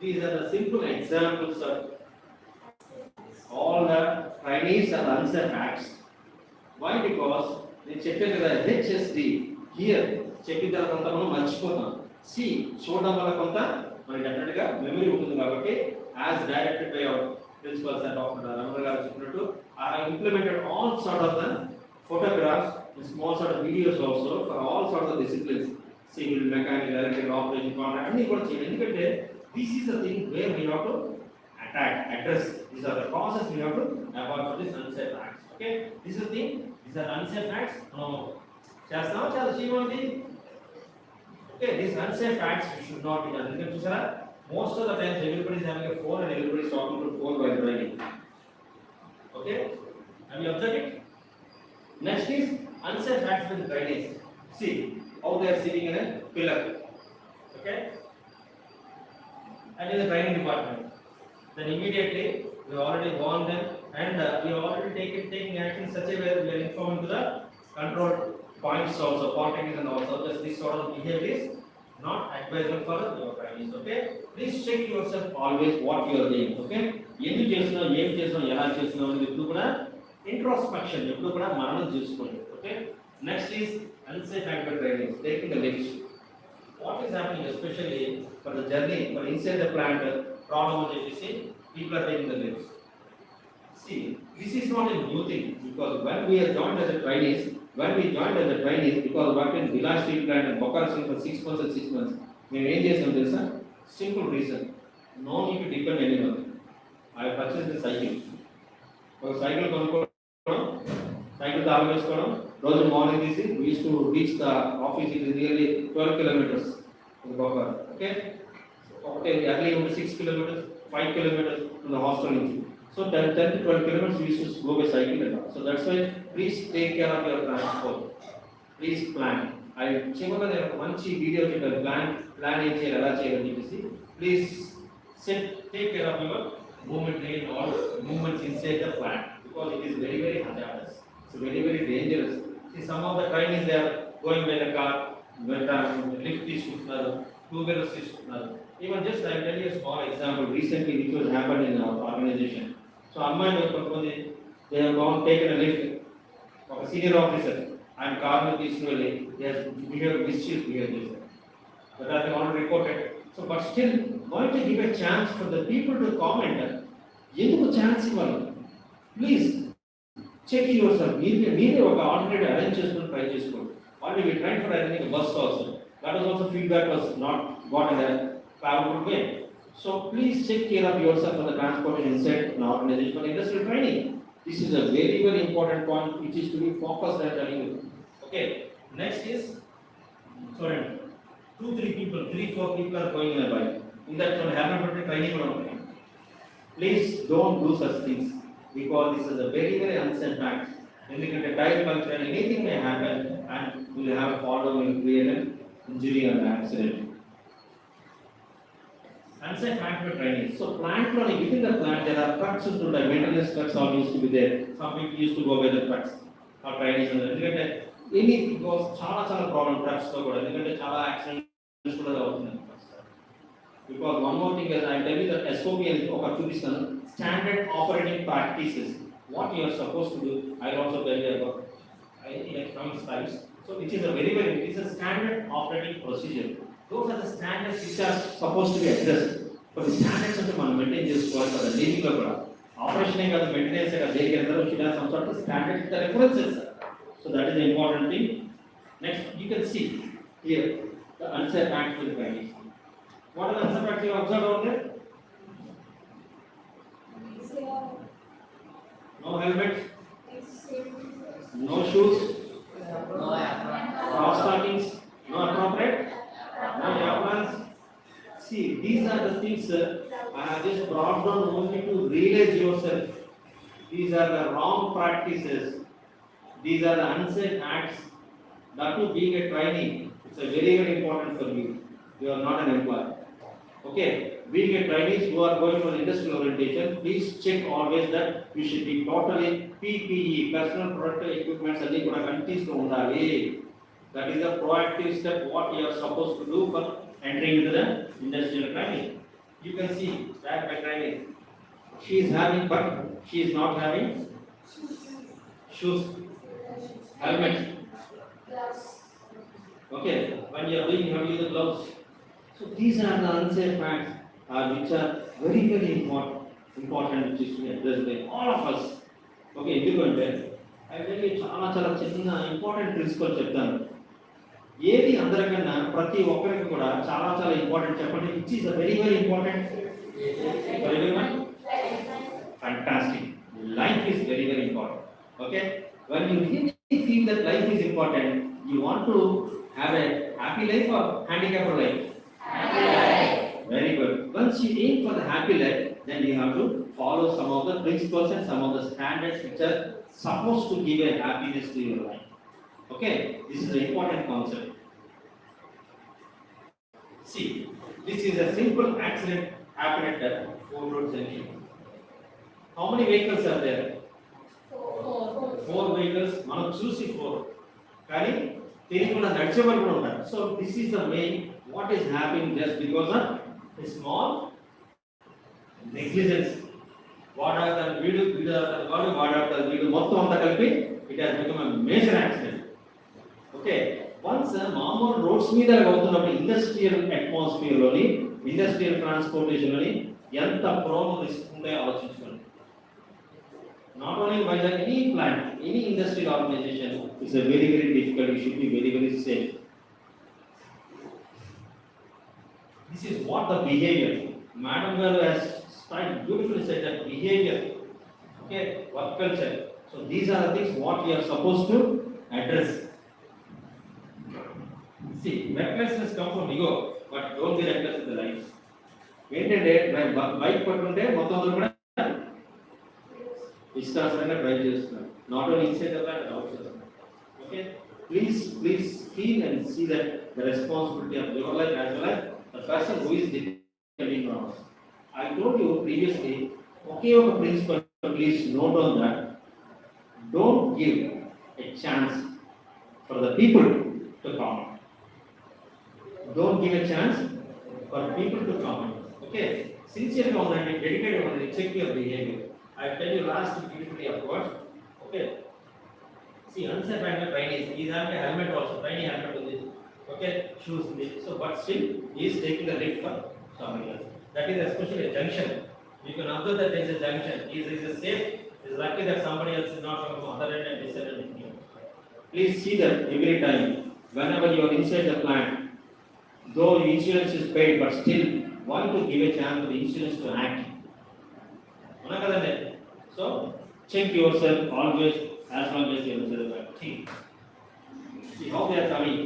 these are the simple examples of all the trainees and unsafe acts. Why? Because నేను చెప్పాను కదా, HSD here చెప్పిన తర్వాత కొంత మనం మర్చిపోతాం. See, చూడడం వల్ల కొంత మనకి డెఫినెట్గా మెమరీ ఉంటుంది. కాబట్టి as directed by our principals and Dr. Ramana garu cheppinattu, I have implemented all sort of the photographs, and small sort of videos also for all sorts of disciplines, civil, mechanical, electrical, operation, contract, and this is the thing where we have to address. These are the causes we have to avoid for this unsafe acts. Okay, this is the thing. These are unsafe acts. No, just now, okay, these unsafe acts should not be done. Most of the times, everybody is having a phone and everybody is talking to phone while driving. Okay, have you observed it? Next is unsafe acts with drainage. See how they are sitting in a pillar. Okay, and in the training department. Then immediately we already warned them and we already taking action in such a way we are informing to the control points also, polytechnics and also that this sort of behavior is not advisable for your trainees. Okay, please check yourself always what you are doing. Okay, ఎందుకు చేస్తున్నావు ఏం చేస్తున్నావు ఎలా చేస్తున్నావు అనేది ఎప్పుడు కూడా introspection ఎప్పుడు కూడా మనం చూసుకోండి. Okay, next is unsafe activity training taking the lift. What is happening especially for the journey for inside the plant problem of the people are taking the lifts. See, this is not a new thing because when we are joined as a trainees, because work in Villa Steel plant and Bokar Steel for 6 months and 6 months, we made this simple reason. No need to depend anyone. I purchased the cycle. For cycle cycle to always రోజు morning తీసి we used to reach the office in nearly 12 kilometers in Bokar. Okay, early only 6 kilometers, 5 kilometers from the hostel నుంచి. So 10 to 12 kilometers we used to go by cycle and all. So that's why please take care of your transport. Please plan. I చివరిగా నేను ఒక మంచి video చెప్పాను plan ఏం చేయాలి ఎలా చేయాలని చెప్పేసి. Please take care of your movement and all movements inside the plant because it is very hazardous. It's very dangerous. See, some of the trainees they are going by the car, lift తీసుకుంటున్నారు, two-wheelers తీసుకుంటున్నారు. Even just I tell you a small example recently which was happened in our organization. So అమ్మాయిలు కొంతమంది they have gone taken a lift. ఒక senior officer ఆయన కార్ను తీసుకువెళ్ళి they have mischief behavior. But that is already reported. So but still going to give a chance for the people to comment. ఎందుకు chance ఇవ్వాలి? Please check yourself. Meere oka alternate arrange cheskoni try cheskondi. Already we tried for arranging a bus also. That was also feedback was not got in a favorable way. So please take care of yourself for the transportation inside an organization for industrial training. This is a very important point which is to be focused and telling you. Okay, next is sorry, 2-3 people, 3-4 people are going in a bike. In that one helmet training. Please don't do such things. Because this is a very unsafe fact. Indicate a tire puncture and anything may happen and we will have a fall down and create an injury or accident. Unsafe factor training. So plant running within the plant there are trucks into the maintenance trucks all used to be there. Some people used to go by the trucks or trainees and anything goes chala problem trucks to kuda endukante chala accidents kuda avutunnai. Because one more thing is I tell you that SOP is oka chupistanu standard operating practices. What you are supposed to do, I will also tell you about economic slides. So which is it is a standard operating procedure. Those are the standards which are supposed to be addressed. For the standards of the maintain this for the daily operation and the maintenance and they should have some sort of standards with the references. So that is the important thing. Next you can see here the unsafe acts with trainees. What are the unsafe acts you observed out there? No helmet, no shoes, cross stockings, no appropriate, no aprons. See, these are the things I have just brought down only to realize yourself. These are the wrong practices. These are the unsafe acts. That to being a trainee, it's a very important for you. You are not an employee. Okay, being a trainees who are going for industrial orientation, please check always that you should be totally PPE, personal protective equipment, and you continues to undali. That is a proactive step what you are supposed to do for entering into the industrial training. You can see that by training, she is having, but she is not having shoes, helmet. Okay, when you are doing, you have to use the gloves. So these are the unsafe facts which are very important which is to be addressed by all of us. Okay, ఎందుకంటే actually చాలా చిన్న important principle చెప్తాను. ఏది అందరికన్నా ప్రతి ఒక్కరికి కూడా చాలా ఇంపార్టెంట్ చెప్పండి. Which is very important for everyone? Fantastic. Life is very important. Okay? When you really feel that life is important, you want to have a happy life or handicapped life? Happy life. Very good. Once you aim for the happy life, then you have to follow some of the principles and some of the standards which are supposed to give a happiness to your life. Okay? This is an important concept. See, this is a simple accident happened at the 4 road junction. How many vehicles are there? 4 vehicles. మనం చూసి 4 కానీ తెలియకుండా నడిచే వాళ్ళు కూడా ఉంటారు. So this is the main what is happening just because of a small negligence. వాడాడతారు వీడు వాడాడతారు వీడు మొత్తం అంతా కలిపి it has become a major accident. Okay, once మామూలు రోడ్స్ మీద అవుతున్నప్పుడు ఇండస్ట్రియల్ అట్మాస్ఫియర్ లోని ఇండస్ట్రియల్ ట్రాన్స్పోర్టేషన్ లోని ఎంత ప్రోబ్లమ్ తీసుకుంటే ఆలోచించుకోండి. Not only E-VIZAG, any plant, any industrial organization is a very difficult. You should be very safe. This is what the behavior. Madam Garu has quite beautifully said that behavior. Okay, work culture. So these are the things what we are supposed to address. See, recklessness comes from ego, but don't be reckless in the life. ఏంటంటే bike పట్టుకుంటే మొత్తం అందరూ కూడా ఇష్టాసంగా drive చేస్తున్నారు. Not only inside the plant, outside the plant. Okay, please feel and see that the responsibility of your life as well as the person who is depending on us. I told you previously, ఒకే ఒక principle, please note on that. Don't give a chance for the people to comment. Don't give a chance for people to comment. Okay, sincere comment, dedicated on it, check your behavior. I tell you last beautifully of course. Okay, see, unsafe driver training, he is having a helmet also, training helmet with this. Okay, shoes with it. So but still he is taking the lead for somebody else. That is especially a junction. You can observe that there is a junction. He is safe. It is lucky that somebody else is not from other end and this end. Please see that every time whenever you are inside the plant, though insurance is paid, but still want to give a chance to the insurance to act. So check yourself always as long as you are think. See how they are coming.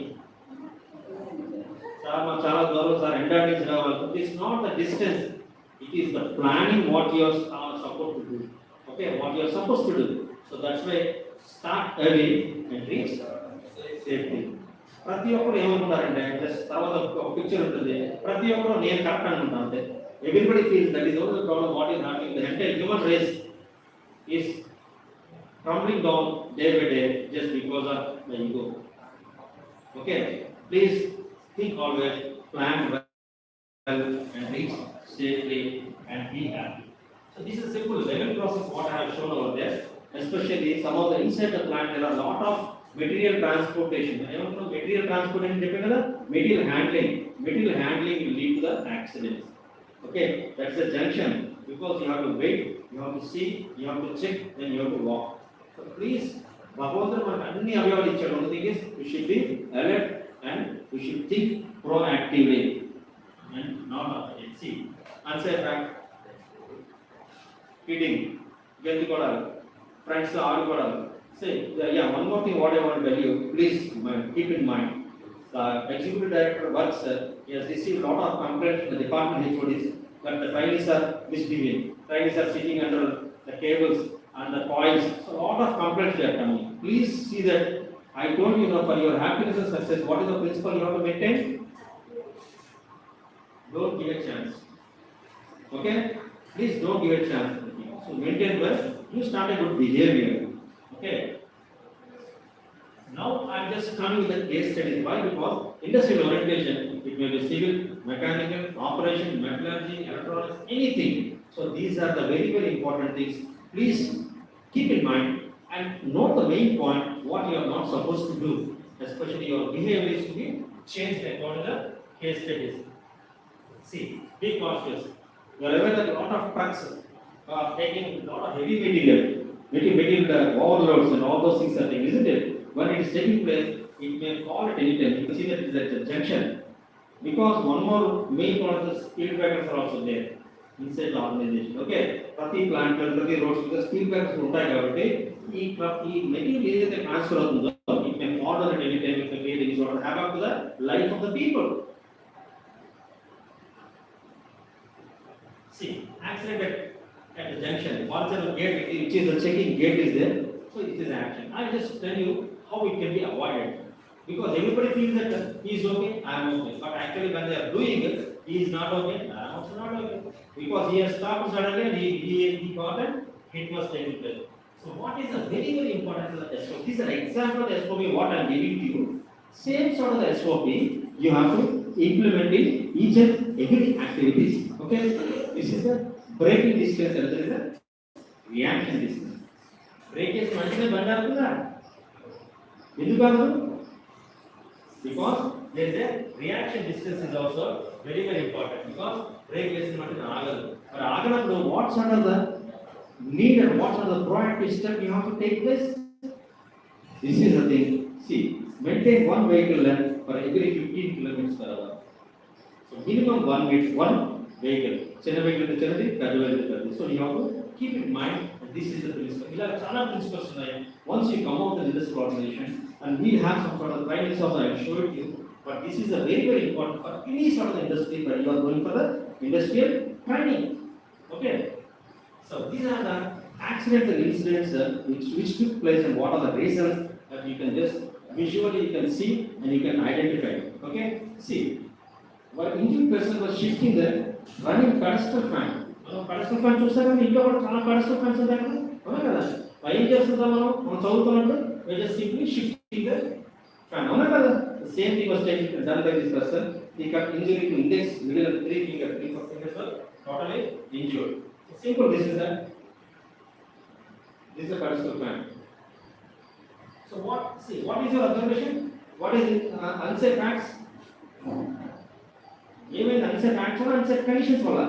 Chala garu sir endurance level. It is not the distance. It is the planning what you are supposed to do. Okay, what you are supposed to do. So that's why start early and reach safely. ప్రతి ఒక్కరు ఏమనుకుంటారంటే just తర్వాత ఒక picture ఉంటుంది, ప్రతి ఒక్కరు నేను correct అనుకుంటాను అంతే. Everybody feels that is only the problem what is happening. The entire human race is crumbling down day by day just because of the ego. Okay, please think always, plan well and reach safely and be happy. So this is simple level process what I have shown over there. Especially some of the inside the plant there are a lot of material transportation. Material transportation చెప్పే కదా, material handling will lead to the accidents. Okay, that's the junction, because you have to wait, you have to see, you have to check, then you have to walk. So please, భగవంతుడు మనకు అన్ని అవయవాలు ఇచ్చాడు. One thing is we should be alert and we should think proactively and not see unsafe act, kidding, గెంతుకోవడాలు, friends ఆడుకోవడాలు. Say, yeah, one more thing what I want to tell you, please keep in mind. The executive director works, he has received a lot of complaints from the department HODs that the trainees are misbehaving. Trainees are sitting under the cables and the coils. So a lot of complaints are coming. Please see that I told you now, for your happiness and success, what is the principle you have to maintain? Don't give a chance. Okay? Please don't give a chance. So maintain well. You start a good behavior. Okay. Now I am just coming with the case study. Why? Because industrial orientation, it may be civil, mechanical, operation, metallurgy, electronics, anything. So these are the very important things. Please keep in mind and note the main point what you are not supposed to do. Especially your behavior is to be changed according to the case studies. See, be cautious. You are aware that a lot of trucks are taking a lot of heavy material. material overloads and all those things are there, isn't it? When it is taking place, it may fall at any time. You can see that it is at the junction. Because one more main point is the speed breakers are also there inside the organization. Okay, ప్రతి plant ప్రతి roads మీద speed breakers ఉంటాయి కాబట్టి ఈ material ఏదైతే transfer అవుతుందో it may fall at any time if the creating is what happen to the life of the people. See, accident at the junction, whatever gate which is the checking gate is there, so it is action. I will just tell you how it can be avoided. Because everybody feels that he is okay, I am okay. But actually when they are doing it, he is not okay, I am also not okay. Because he has stopped suddenly and he got it, it was taken place. So what is a very very important to the SOP? This is an example of the SOP what I am giving to you. Same sort of the SOP you have to implement in each and every activities. Okay, this is the braking distance and there is a reaction distance. Brake is మంచిగా బండి ఆపుతుందా? ఎందుకు ఆగదు? Because there is a reaction distance is also very very important. Because brake వేసిన మట్టుకు ఆగదు. మరి ఆగనప్పుడు what sort of the need and what sort of the proactive step you have to take this? This is the thing. See, maintain one vehicle length for every 15 kilometers per hour. So minimum one vehicle. చిన్న vehicle చిన్నది, పెద్ద vehicle పెద్దది. So you have to keep in mind that this is the principle. ఇలా చాలా principles ఉన్నాయి. Once you come out in this organization and we have some sort of trainings also I will show it to you. But this is a very very important for any sort of industry where you are going for the industrial training. Okay. So these are the accidents and incidents which took place and what are the reasons that you can just visually you can see and you can identify. Okay. See, while injured person was shifting the running pedestal fan. Pedestal fan చూసారా ఇంట్లో కూడా చాలా pedestal fans ఉంటాయి కదా అవునా కదా ఏం చేస్తుంటాం మనం చదువుతున్నప్పుడు we just simply shifting the fan అవునా కదా the same thing was taken done by this person. He got injury to index middle of three fingers were totally injured. So simple, this is a pedestal fan. So what is your observation? What is it? Unsafe acts? Even unsafe acts or unsafe conditions wala?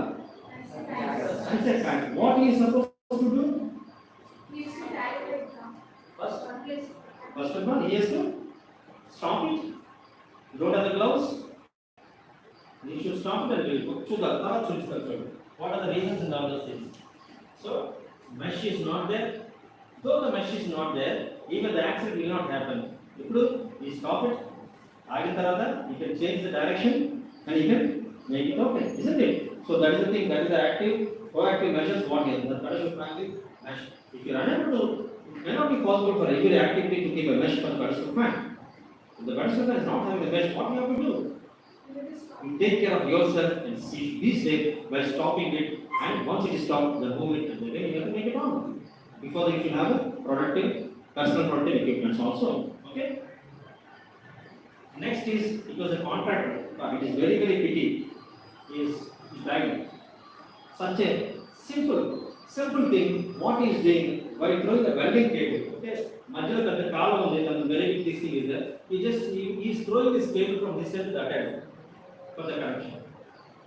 Unsafe acts. What he is supposed to do? He should direct it now. First of all, he has to stop it. Don't have the gloves. He should stop it and do it. What are the reasons and all those things? So, mesh is not there. Though the mesh is not there, even the accident will not happen. If you stop it, you can change the direction and you can make it okay, isn't it? So that is the thing, that is the active, proactive measures what is the pedestal fan mesh. If you are unable to, it may not be possible for every activity to keep a mesh for the pedestal fan. If the pedestal fan is not having a mesh, what you have to do? You take care of yourself and be safe by stopping it, and once it is stopped, then move it and then you have to make it on. Before that you should have a personal protective equipment also. Okay. Next is because the contractor, it is very very pity, is died. Such a simple thing. What he is doing by throwing the welding cable. Okay. Major the column on the very big thing is that he is throwing this cable from this end to that end for the connection.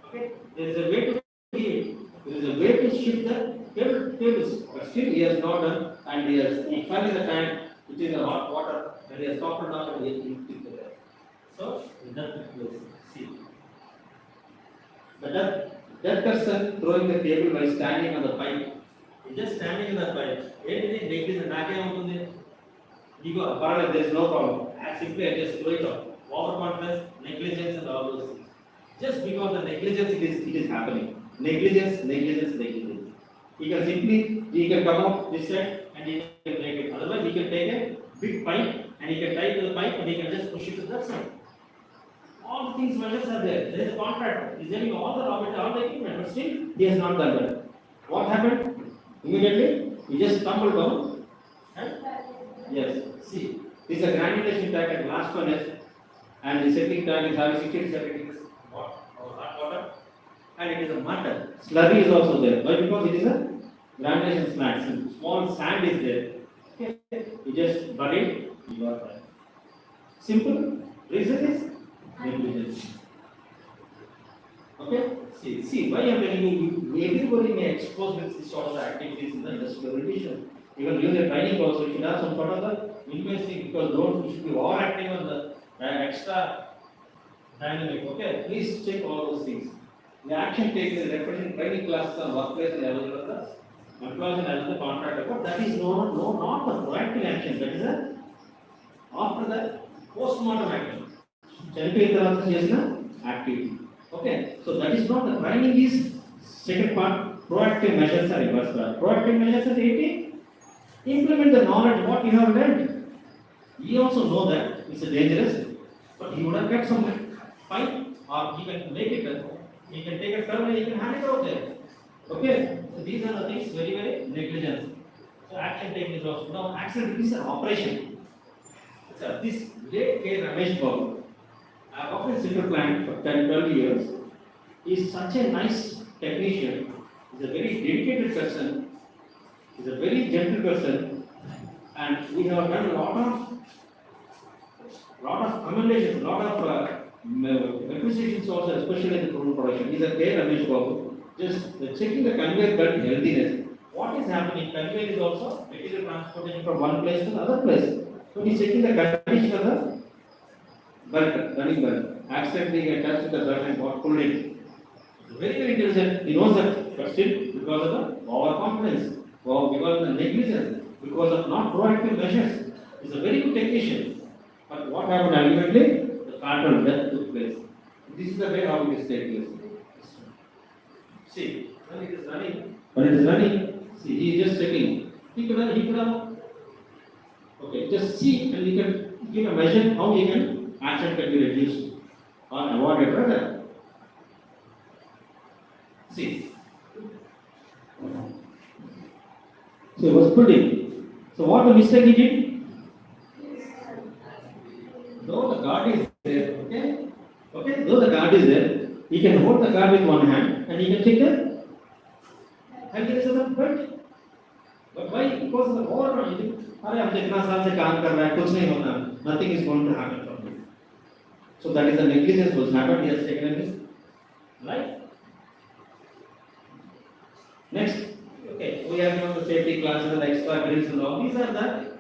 Okay. There is a way to do it. There is a way to shift the cables, but still he has not done, and he fell in the tank, which is the hot water, and he has stopped it down and he is there. So that is see. That person throwing the cable by standing on the pipe. He is just standing in the pipe. Anything like this, there is no problem. Simply I just throw it off. Overconfidence, negligence, and all those things. Just because the negligence it is happening. Negligence. He can come out this side and he can break it. Otherwise, he can take a big pipe and he can tie it to the pipe and he can just push it to that side. All things measures are there. There is a contractor. He is getting all the raw material, all the equipment, but still he has not done that. What happened? Immediately he just tumbled down. And yes, see, this is a granulation tank at blast furnace, and the settling tank is having 60 to 70 degrees hot water, and it is a mud. Slurry is also there. Why? Because it is a granulation slag. Small sand is there. Okay, you just bury it, you got that. Simple. Reason is negligence. Okay. See. Why I am telling you, everybody may expose with this sort of activities in the industrial condition. Even during the training also, you should have some sort of the intimacy because don't you should be overacting on the extra dynamic. Okay, please check all those things. The action taken is referred in training classes and workplace level of the employees and as the contractor. But that is not the proactive action. That is a after the post-mortem action. చనిపోయిన తర్వాత చేసిన activity. Okay, so that is not the training is second part. Proactive measures are reverse part. Proactive measures are 80. Implement the knowledge what you have learned. You also know that it's a dangerous, but you would have get some fine or you can make it. You can take a turn and you can hand it out there. Okay, so these are the things very negligence. So action taken is also now accident is an operation. So this great K. Ramesh Babu, I have worked in civil plant for 10-12 years. He is such a nice technician. He is a very dedicated person. He is a very gentle person, and we have done a lot of commendations, lot of acquisitions also, especially in the food production. He is a K. Ramesh Babu. Just checking the conveyor belt healthiness. What is happening? Conveyor is also material transportation from one place to another place. So he is checking the condition of the belt, running belt. Accidentally he touched the belt and got pulled in. Very intelligent. He knows that, but still because of the overconfidence, or because of the negligence, because of not proactive measures, he is a very good technician. But what happened ultimately? The fatal death took place. This is the way how it is taking place. See, when it is running, see, he is just checking. He could have, okay, just see, and you can give a measure how he can accident can be reduced or avoided, rather. See, so he was putting. So what the mistake he did? Though the guard is there, okay, though the guard is there, he can hold the guard with one hand and he can take the handles of the belt. But why? Because of the overrun. अरे हम जितना साल से काम कर रहे हैं कुछ नहीं होता. Nothing is going to happen from this. So that is the negligence was happened. He has taken in his life. Next, okay, we have the safety classes and extra drills and all. These are the.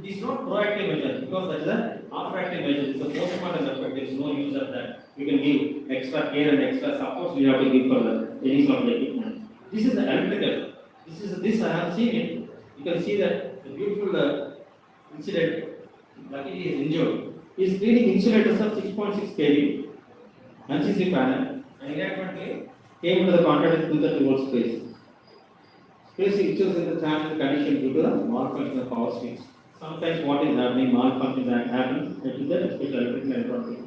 It is not proactive measure because that is a after-active measure. It's a post-mortem effect. There is no use of that. We can give extra care and extra support. We have to give for any sort of equipment. This is the electrical. This I have seen it. You can see that the beautiful incident. Luckily he is injured. He is cleaning insulators of 6.6 kV NCC panel and inadvertently came into the contact with 230 volts space. Space itself in the channel condition due to the malfunction of power switch. Sometimes what is happening, malfunctions happen, that is the special electrical electronic.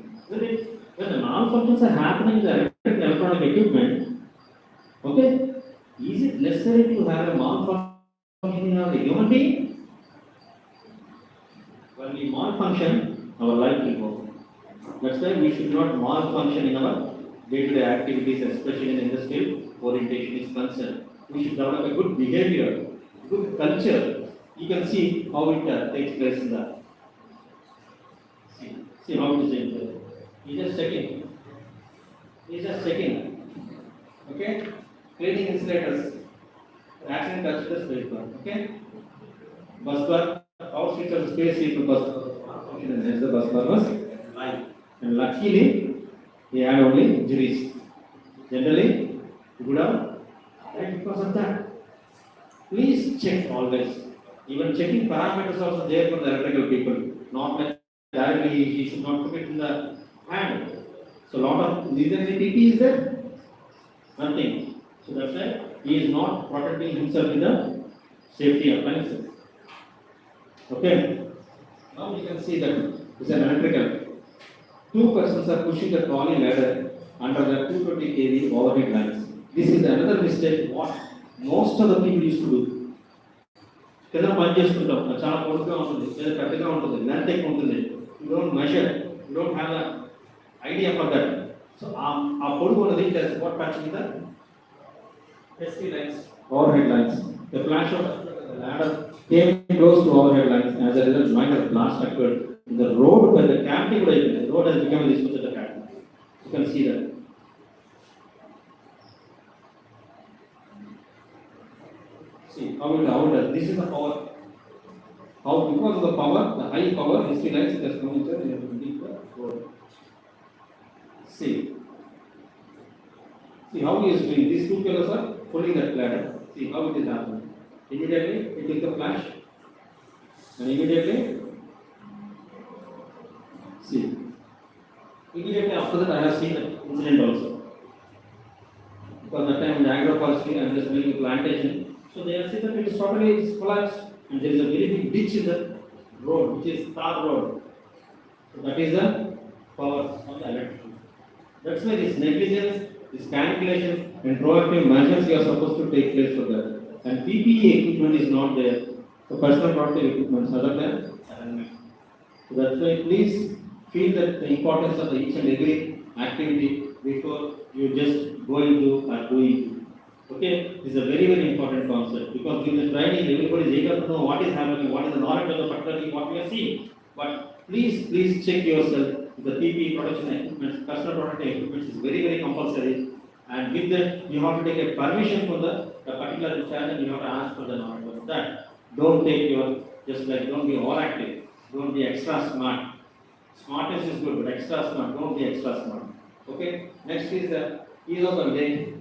When the malfunctions are happening in the electrical electronic equipment, okay, is it necessary to have a malfunction in our human being? When we malfunction, our life will go. That's why we should not malfunction in our day-to-day activities, especially in industrial orientation is concerned. We should develop a good behavior, good culture. You can see how it takes place in that. See how it is taking place. He just checking. Okay? Cleaning insulators. Accident touch the space bar. Okay? Bus bar, power switch of the space into bus bar. And hence the bus bar was live. And luckily, he had only injuries. Generally, he would have died because of that. Please check always. Even checking parameters also there for the electrical people. Not like directly he should not put it in the hand. So lot of reason PP is there. Nothing. So that's why he is not protecting himself with the safety appliances. Okay. Now you can see that it's an electrical. Two persons are pushing the trolley ladder under the 220 kV overhead lines. This is another mistake what most of the people used to do. కింద పని చేసుకుంటాం చాలా పొడుగ్గా ఉంటుంది లేదా పెద్దగా ఉంటుంది length ఎక్కువ ఉంటుంది you don't measure you don't have the idea for that so ఆ పొడుగు ఉన్నది what touching the ST lines overhead lines. The flash of the ladder came close to overhead lines. As a result, minor blast occurred in the road where the cavity would have been. The road has become this much of the cavity. You can see that. See how it this is the power. How because of the power, the high power, history lights it has come into the road. See, see how he is doing. These two fellows are pulling that ladder. See how it is happening. Immediately, it took the flash, and immediately, see, immediately after that, I have seen the incident also. Because that time in the agroforestry, I am just doing a plantation. So they have seen that it is totally collapsed, and there is a very big ditch in the road, which is tar road. So that is the power of the electricity. That's why this negligence, this calculation, and proactive measures you are supposed to take place for that. And PPE equipment is not there. So personal protective equipment other than helmet. So that's why please feel that the importance of each and every activity before you just go into or doing. Okay, this is a very very important concept because during the training everybody is eager to know what is happening, what is the knowledge of the particularly what we are seeing. But please check yourself. The PPE protection equipment, personal protective equipment is very very compulsory. And with that, you have to take a permission from the particular channel. You have to ask for the knowledge of that. Don't take your just like don't be all active. Don't be extra smart. Smartness is good, but extra smart. Don't be extra smart. Okay. Next is the ease of the day.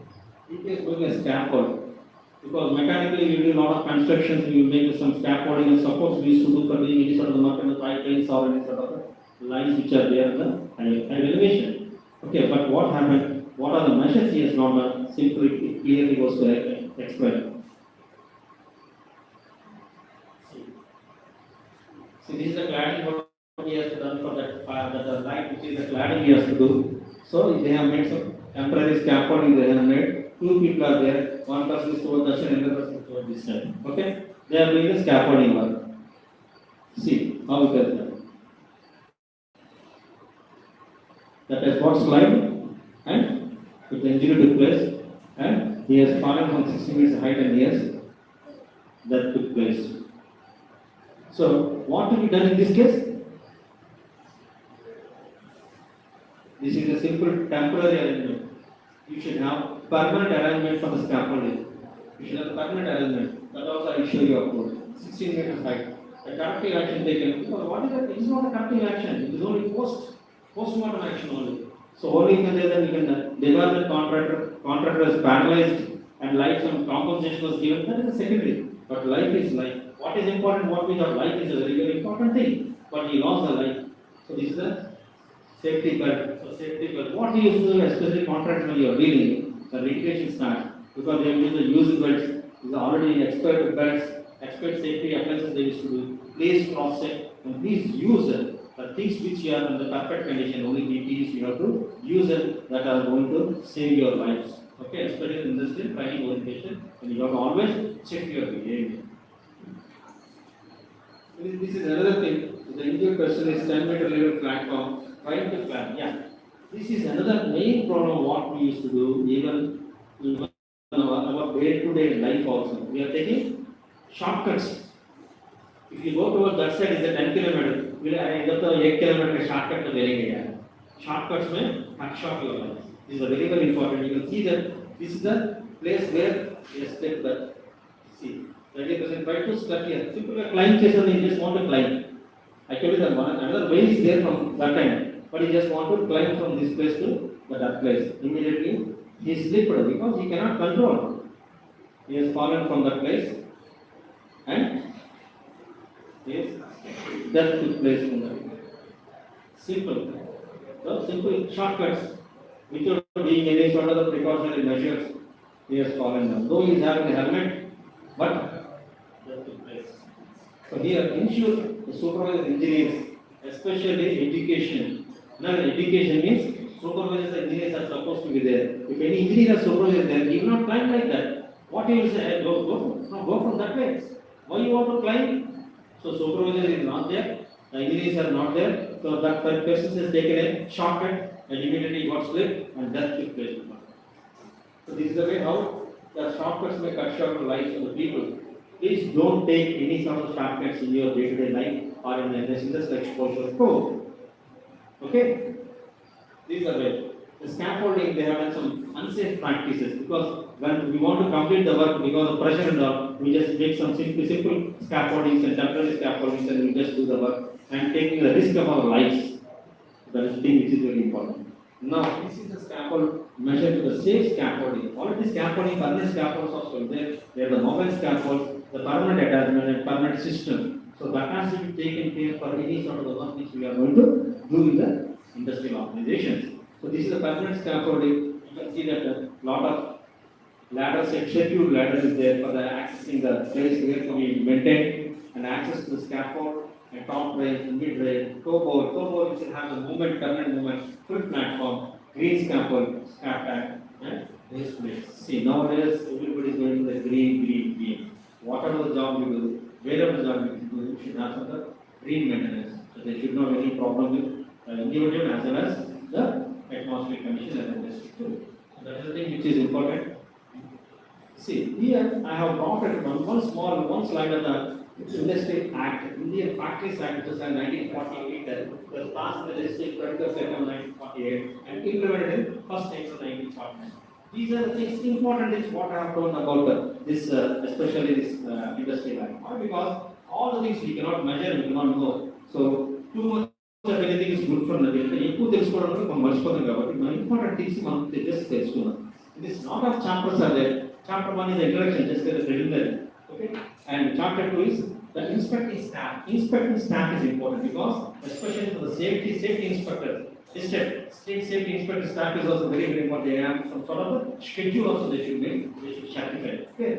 It is doing a scaffold because mechanically you do a lot of constructions. You make some scaffolding. And suppose we used to do for doing any sort of the work in the pipelines or any sort of the lines which are there in the high elevation. Okay, but what happened? What are the measures he has not done? Simply, it clearly goes to explain. See, this is the cladding what he has done for that light, which is the cladding he has to do. So they have made some temporary scaffolding. They have made. Two people are there. One person is toward that side, another person is toward this side. Okay, they are doing the scaffolding work. See how it is done. That has got slide and with the injury took place and he has fallen from 60 meters height and yes, that took place. So what to be done in this case? This is a simple temporary arrangement. You should have permanent arrangement for the scaffolding. You should have permanent arrangement. That also I will show you of course. 16 meters height. The corrective action taken. Because what is that? It is not a corrective action. It is only postmortem action only. So only you can say that you can develop the contractor is paralyzed and life some compensation was given, that is a secondary. But life is life. What is important, what we thought life is a very, very important thing. But he lost the life. So this is the safety belt. So safety belt. What we used to do, especially contractor when you are dealing, the litigation starts because they use the used belts, these are already expired belts, expired safety appliances they used to do. Please cross check and please use it. The things which you are in the perfect condition, only PPEs you have to use it that are going to save your lives. Okay, especially in industrial training orientation, and you have to always check your behavior. This is another thing. The injured person is 10 meter level platform, trying to climb. Yeah. This is another main problem what we used to do, even in our day-to-day life also. We are taking shortcuts. If you go towards that side, is a 10 kilometer. इधर तो 1 kilometre shortcut तो मिलेंगे यार. Shortcuts में cut short your life. This is a very very important. You can see that this is the place where you step that. See, 30% try to step here. Simply climb chasing, you just want to climb. I told you that one another way is there from that time, but he just want to climb from this place to that place. Immediately he slipped because he cannot control. He has fallen from that place and yes, that took place in the simple. So simple shortcuts without being any sort of the precautionary measures. He has fallen down. Though he is having a helmet, but that took place. So here ensure the supervisor engineers, especially education. Now education means supervisors and engineers are supposed to be there. If any engineer or supervisor is there, he will not climb like that. What he will say, go from that way. Why you want to climb? So supervisor is not there, the engineers are not there, so that person has taken a shortcut and immediately got slipped and death took place. So this is the way how the shortcuts may cut short the lives of the people. Please don't take any sort of shortcuts in your day-to-day life or in the industrial exposure. Go. Okay? These are way. The scaffolding, they have done some unsafe practices because when we want to complete the work because of pressure and all, we just make some simple scaffoldings and temporary scaffoldings and we just do the work and taking the risk of our lives. That is the thing which is very important. Now, this is the scaffold measured to the safe scaffolding. Already scaffolding, permanent scaffolds also there. They are the mobile scaffolds, the permanent attachment and permanent system. So that has to be taken care for any sort of the work which we are going to do in the industrial organizations. So this is the permanent scaffolding. You can see that a lot of ladders, scheduled ladder is there for the accessing the place where to be maintained and access to the scaffold and top rail, mid rail, toe board. Toe board which will have the movement, permanent movement, full platform, green scaffold, scaf tag, and base plate. See nowadays everybody is going to the green. Whatever the job you do, wherever the job you do, you should have some green maintenance. So there should not be any problem with individual as well as the atmospheric condition and the district too. So that is the thing which is important. See, here I have brought it one slide of the Industry Act, Indian Factories Act, which is in 1948, was passed in the legislature 22nd September 1948 and implemented in first April 1949. These are the things, important things what I have told about this, especially this Industry Act. Why? Because all the things we cannot measure, we cannot know. So, too much of anything is good for nothing. ఎక్కువ తెలుసుకోవడానికి మనం మర్చిపోతాం కాబట్టి మన important things మనం just తెలుసుకున్నాం. This lot of chapters are there. Chapter 1 is the introduction, just as a preliminary. Okay? And chapter 2 is the inspecting staff. Inspecting staff is important because, especially for the safety inspector, state safety inspector staff is also very important. They have some sort of a schedule also they should make, they should certify. Okay?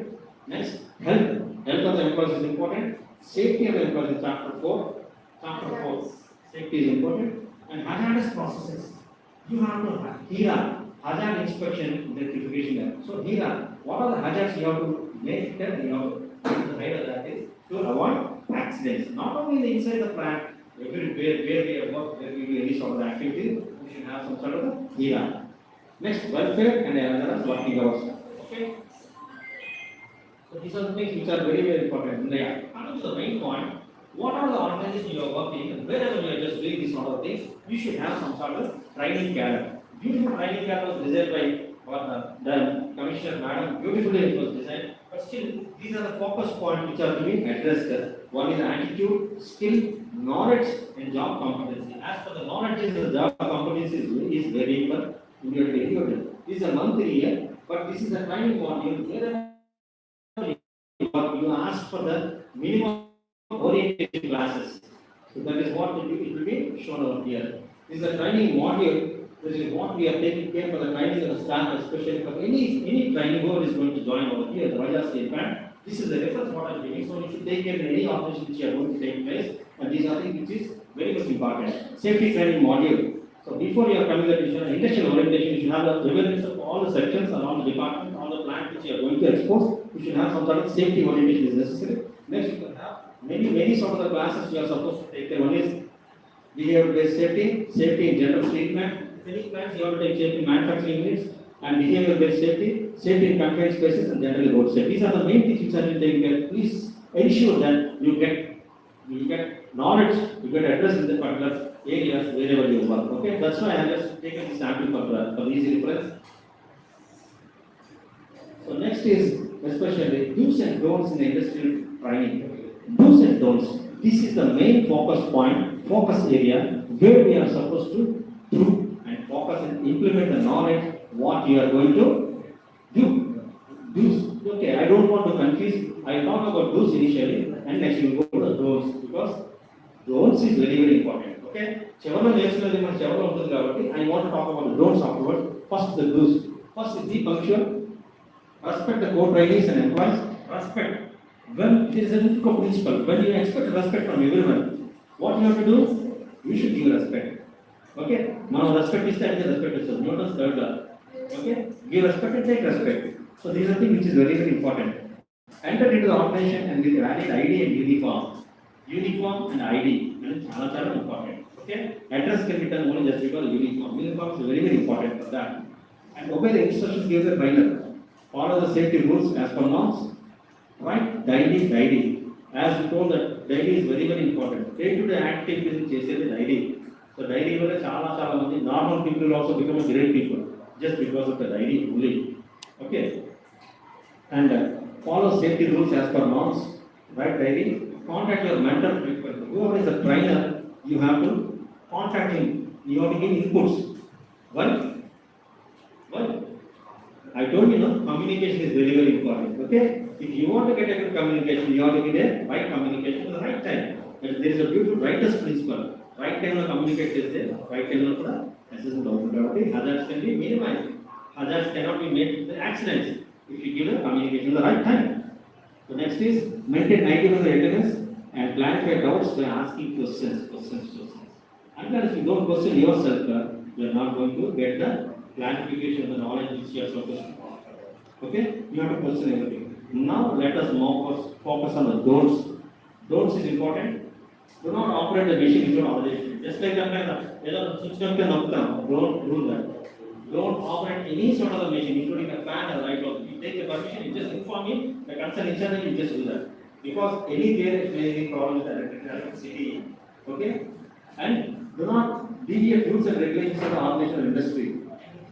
Next, health of the employees is important. Safety of the employees is chapter 4. Chapter 4, safety is important. And hazardous processes. You have to have HERA. Hazard inspection identification. So here, what are the hazards you have to make sure you have to the height of that is to avoid accidents. Not only the inside the plant, everywhere where we have worked, where we do any sort of activity, we should have some sort of a HERA. Next, welfare and another working hours. Okay. So these are the things which are very important. Yeah. Coming to the main point, what are the organizations you are working and wherever you are just doing these sort of things, you should have some sort of training cadre. Beautiful training cadre was designed by the Commissioner Madam. Beautifully it was designed. But still, these are the focus points which are to be addressed. One is attitude, skill, knowledge, and job competency. As for the knowledge, the job competency is very individual. This is a month a year, but this is a training module. Wherever you ask for the minimum orientation classes. So that is what it will be shown over here. This is a training module. This is what we are taking care for the training of the staff, especially for any training who is going to join over here, the Raja State Bank. This is the reference what I am giving. So you should take care in any operation which you are going to take place. And these are things which is very much important. Safety training module. So before you are coming to the industrial orientation, you should have the awareness of all the sections around the department, all the plants which you are going to expose. You should have some sort of safety orientation is necessary. Next, you can have many sort of the classes you are supposed to take care. One is behavior-based safety in general treatment. Many plants you have to take safety in manufacturing units and behavior-based safety in confined spaces and generally road safety. These are the main things which are taken care. Please ensure that you get knowledge, you get address in the particular areas wherever you work. Okay, that's why I have just taken this sample for easy reference. So next is especially do's and don'ts in the industrial training. Do's and don'ts. This is the main focus point, focus area where we are supposed to do and focus and implement the knowledge what you are going to do. Do's. Okay, I don't want to confuse. I talk about do's initially and next we will go to the don'ts because don'ts is very important. Okay, చివరిలో నేర్చుకున్నది మన చివరిలో ఉంటుంది కాబట్టి I want to talk about the don'ts afterwards. First the do's. First is be punctual. Respect the co-trainees and employees. Respect. When there is a difficult principle, when you expect respect from everyone, what you have to do? You should give respect. Okay? Now respect is that respect is Newton's third law. Okay? Give respect and take respect. So these are things which is very important. Enter into the organization and with valid ID and uniform. Uniform and ID and chala important. Okay? Address can be done only just because uniform. Uniform is very important for that. And obey the instructions given by trainer. Follow the safety rules as per norms. Right? Daily. As we told that daily is very important. Day-to-day activities చేసేది daily. So daily వల్ల చాలా మంది normal people will also become great people just because of the daily only. Okay? And follow safety rules as per norms, write diary, contact your mentor frequently. Whoever is a trainer, you have to contact him. You have to give inputs. Why? Why? I told you, no, communication is very, very important. Okay? If you want to get a good communication, you have to get a right communication at the right time. And there is a beautiful writer's principle. Right time to communicate is there. Right time to assessment of hazards can be minimized. Hazards cannot be made with accidents if you give the communication at the right time. So next is maintain 90% attendance and clarify doubts by asking questions. Unless you don't question yourself, you are not going to get the clarification of the knowledge which you are supposed to offer. Okay? You have to question everything. Now let us more focus on the don'ts. Don'ts is important. Do not operate the machine without authorization. Just like that, system can don't do that. Don't operate any sort of the machine, including a fan or light bulb. You take the permission, you just inform me, the concerned engineer, you just do that. Because anywhere it may be problem with the electricity. Okay? And do not deviate rules and regulations of the organizational industry.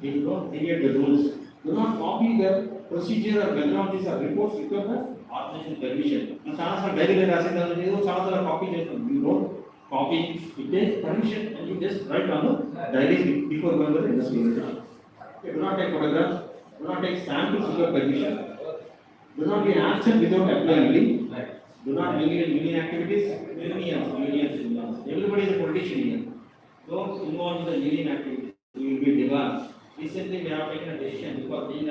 If you don't deviate the rules, do not copy the procedure or methodologies or reports without the organizational permission. You don't copy, you take permission and you just write on the diary before going to the industry. Okay, do not take photographs, do not take samples without permission, do not be absent without applying leave, do not engage in union activities, unions. Everybody is a politician here. Don't involve in the union activities, you will be debarred. Recently, we have taken a decision because being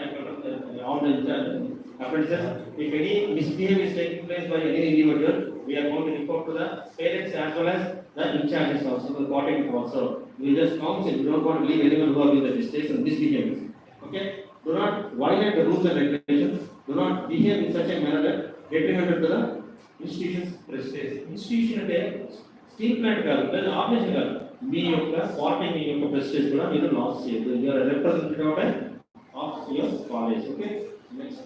all the apprentices, if any misbehavior is taking place by any individual, we are going to report to the parents as well as the in charges also, the coordinator also. We just counsel, we don't want to leave anyone who are doing the mistakes and misbehaviors. Okay? Do not violate the rules and regulations. Do not behave in such a manner that detrimental to the institution's prestige. Institution steel plant కాదు, then organization కాదు. మీ యొక్క party మీ యొక్క prestige కూడా మీరు loss చేయదు. You are representative of your college. Okay, next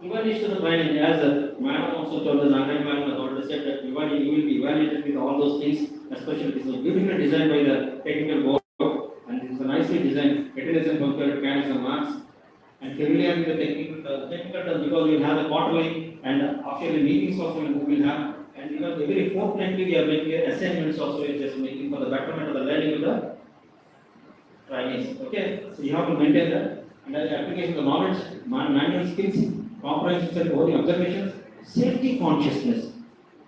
evaluation of the training, as madam also told us, Nagari madam has already said that you will be evaluated with all those things, especially this is beautifully designed by the technical board and it is a nicely designed. Attendance and punctuality carries some marks and familiar with the technical terms because we will have the quarterly and half-yearly meetings also we will have. And because every fortnightly we are making assignments also, we are just making for the betterment of the learning of the trainees. Okay, so you have to maintain that. And the application of the knowledge, manual skills, comprehension and boarding observations, safety consciousness.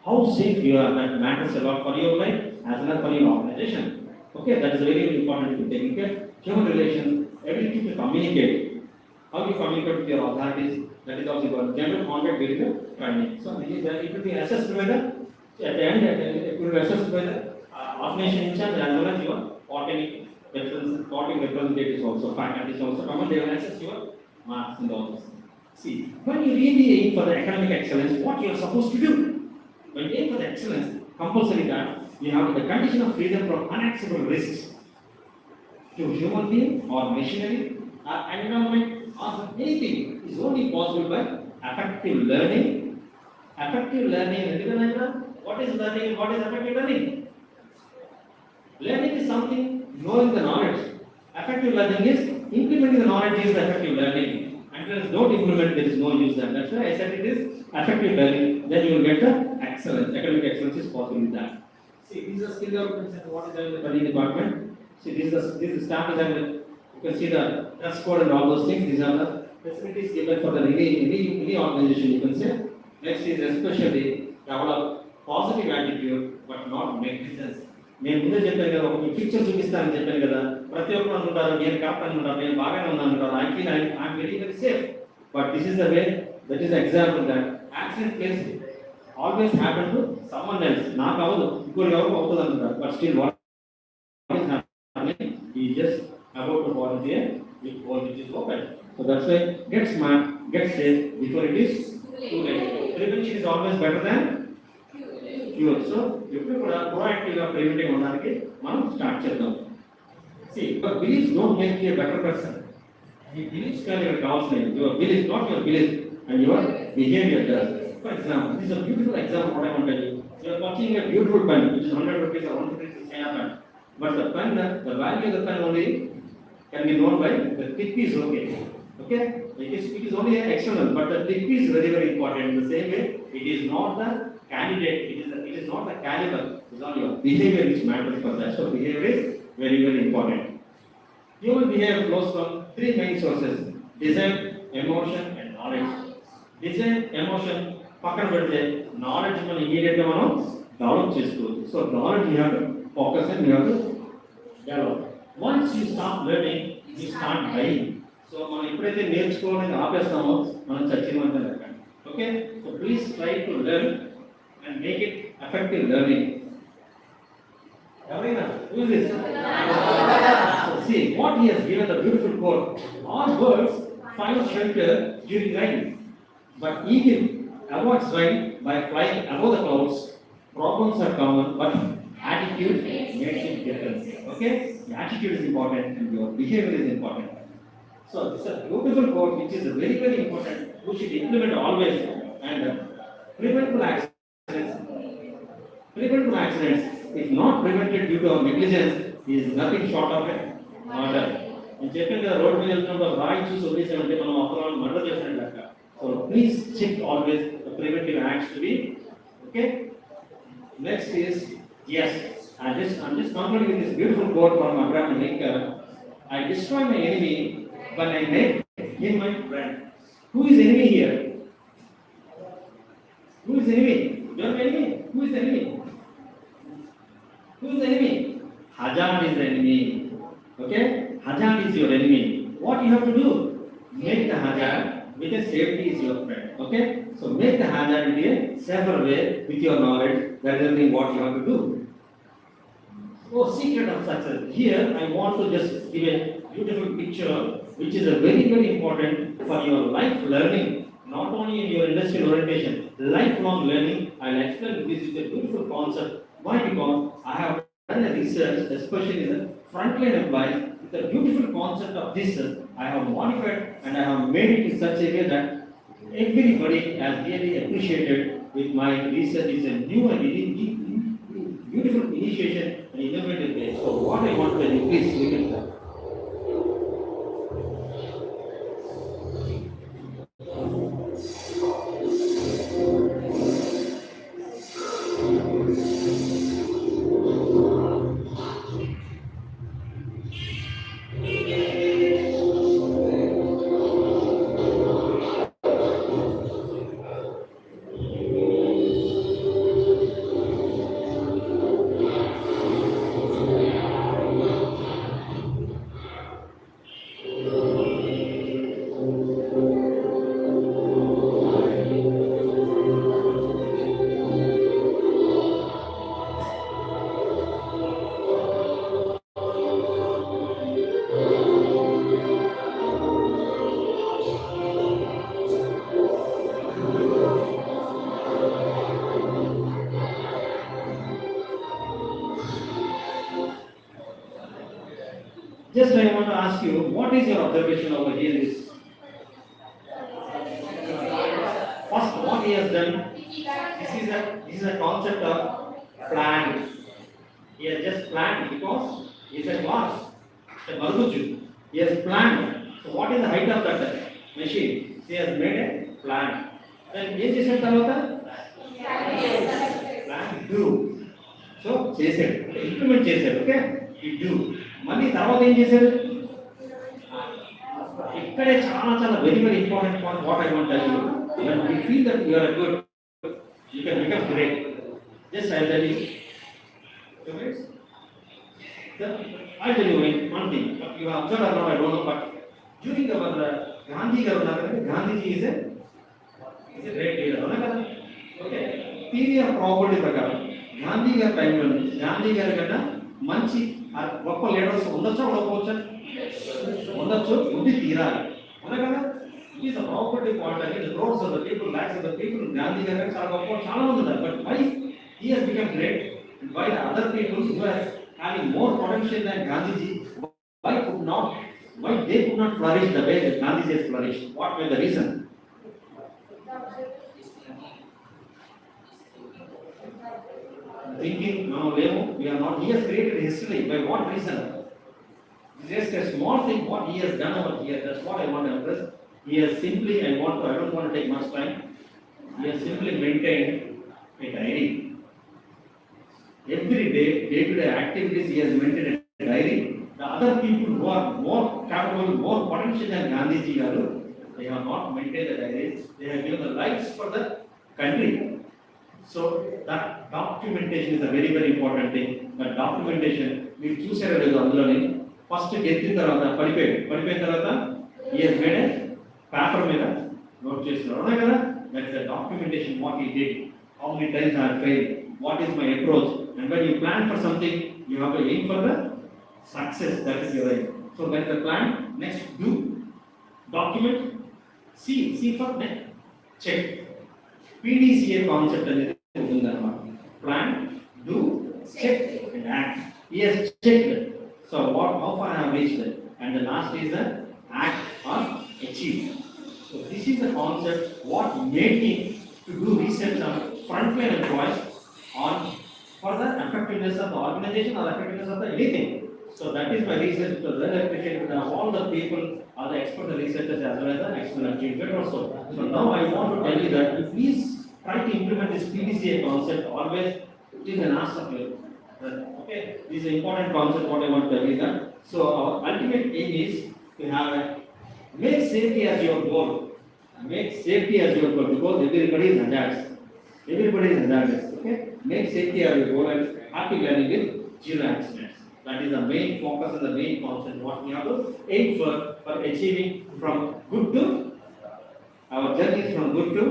How safe you are, that matters a lot for your life as well as for your organization. Okay, that is very, very important to be taken care. Human relations, ability to communicate. How you communicate with your authorities, that is also important. General contact during the training. So it will be assessed by the, at the end, it will be assessed by the organization in charge as well as your coordinating representatives also, faculties also come and they will assess your marks and all this. See, when you really aim for the academic excellence, what you are supposed to do? When you aim for the excellence, compulsory that you have the condition of freedom from unacceptable risks to human being or machinery or environment or anything is only possible by effective learning. Effective learning, what is learning and what is effective learning? Learning is something, knowing the knowledge. Effective learning is implementing the knowledge is the effective learning. Unless don't implement, there is no use there. That's why I said it is effective learning. Then you will get the excellence. Academic excellence is possible with that. See, these are skill development center. What is there in the study department? See, this is staff design. You can see the dress code and all those things. These are the facilities given for the any organization. You can say. Next is especially develop positive attitude, but not negligence. నేను ముందే చెప్పాను కదా, ఒక picture చూపిస్తానని చెప్పాను కదా, ప్రతి ఒక్కరు అనుకుంటారు నేను కరెక్ట్ అనుకుంటారు, నేను బాగానే ఉన్నాను అనుకుంటారు, I feel I'm very very safe. But this is the way, that is the example that accident case always happen to someone else. నాకు అవ్వదు, ఇంకోటి ఎవరికి అవుతుంది అనుకుంటారు. But still what is happening, he just about to volunteer with all which is open. So that's why get smart, get safe before it is too late. Prevention is always better than cure. So ఎప్పుడు కూడా ప్రోయాక్టివ్గా preventive ఉండడానికి మనం start చేద్దాం. See, your beliefs don't make you a better person. Your beliefs can be counseling. Your belief, not your belief, and your behavior does. For example, this is a beautiful example what I want to tell you. You are purchasing a beautiful pen, which is 100 rupees or 150 rupees pen. But the pen, the value of the pen only can be known by the tip is okay. Okay? It is only an external, but the tip is very, very important. The same way, it is not the candidate, it is not the caliber, it is only your behavior which matters for that. So behavior is very, very important. Human behavior flows from three main sources: desire, emotion, and knowledge. Desire, emotion, పక్కన పెడితే knowledge మనం immediate గా మనం develop చేసుకోవచ్చు. So knowledge you have to focus and you have to develop. Once you stop learning, you start dying. So మనం ఎప్పుడైతే నేర్చుకోవడానికి ఆపేస్తామో మనం చచ్చినంత లెక్క. Okay? So please try to learn and make it effective learning. Everyone, who is this? So see what he has given the beautiful quote. All birds find shelter during rain, but eagle avoids rain by flying above the clouds. Problems are common, but attitude makes it different. Okay? The attitude is important and your behavior is important. So this is a beautiful quote which is very, very important. We should implement always. And preventable accidents. Preventable accidents, if not prevented due to our negligence, is nothing short of a murder. In checking the road we have right to solution and మనం అపరాధం murder చేసినట్లక. So please check always the preventive acts to be. Okay? Next is yes. I'm just concluding with this beautiful quote from Abraham Lincoln. I destroy my enemy when I make him my friend. Who is enemy here? Who is enemy? Your enemy? Who is enemy? Who is enemy? Hazard is the enemy. Okay? Hazard is your enemy. What you have to do? Make the hazard with a safety is your friend. Okay? So make the hazard in a safer way with your knowledge. That is what you have to do. So secret of success. Here I want to just give a beautiful picture which is a very, very important for your life learning. Not only in your industrial orientation, lifelong learning. I'll explain this is a beautiful concept. Why? Because I have done a research, especially in the frontline employees. The beautiful concept of this I have modified and I have made it in such a way that everybody has really appreciated with my research. Is a new and beautiful initiation and innovative way. So what I want to tell you, please look at that. Just I want to ask you, what is your observation over here? First, what he has done, this is a concept of plant. He has just planned because he is a glass, a barbuju. He has planned. So what is the height of that machine? He has made a plant. Then what is the plan do. So చేసాడు, implement చేశాడు. Okay, ఈ do మళ్ళీ తర్వాత ఏం చేశారు? ఇక్కడే చాలా చాలా very very important point. What I want tell you, when you feel that you are good, you can become great. Just I'll tell you. I'll tell you one thing. You have observed or not, I don't know, but during our Gandhi government, Gandhiji is a great leader. Okay, theory of probability ప్రకారం గాంధీ గారి టైంలో గాంధీ గారి కన్నా మంచి గొప్ప leaders ఉండొచ్చా ఉండకపోవచ్చా? ఉండొచ్చు, ఉండి తీరాలి. అవునా కదా? It is a property point అని crores of the people, lakhs of the people Gandhi గారు చాలా గొప్ప చాలా మంది ఉన్నారు. But why he has become great and why the other people who are having more potential than Gandhiji, why they could not flourish the way that Gandhiji has flourished? What were the reason? Thinking, no, we are not. He has created history. By what reason? Just a small thing, what he has done over here. That's what I want to impress. he has simply, I don't want to take much time, he has simply maintained a diary. Every day, day-to-day activities, he has maintained a diary. The other people who are more capable, more potential than Gandhiji garu, they have not maintained the diaries. They have given the lives for the country. So that documentation is a very, very important thing. That documentation, we choose a learning. First get in the Padipe, he has made a paper made note chase. That's the documentation, what he did, how many times I have failed, what is my approach. And when you plan for something, you have to aim for the success. That is your aim. So that is the plan. Next, do, document, see for next, check. PDCA concept అనేది ఉంటుందన్నమాట. Plan, do, check and act. He has checked. So how far I have reached it. And the last is the act or achieve. So this is the concept what made me to do research on frontline employees on for the effectiveness of the organization or effectiveness of the anything. So that is my research. So then I appreciate all the people are the expert researchers as well as the expert achievement also. So now I want to tell you that you please try to implement this PDCA concept always. It is an ask of you. Okay, this is an important concept what I want to tell you that. So our ultimate aim is to have a make safety as your goal. Make safety as your goal because everybody is hazardous. Everybody is hazardous. Okay, make safety as your goal and happy learning with zero accidents. That is the main focus and the main concept what we have to aim for achieving from good to our journey is from good to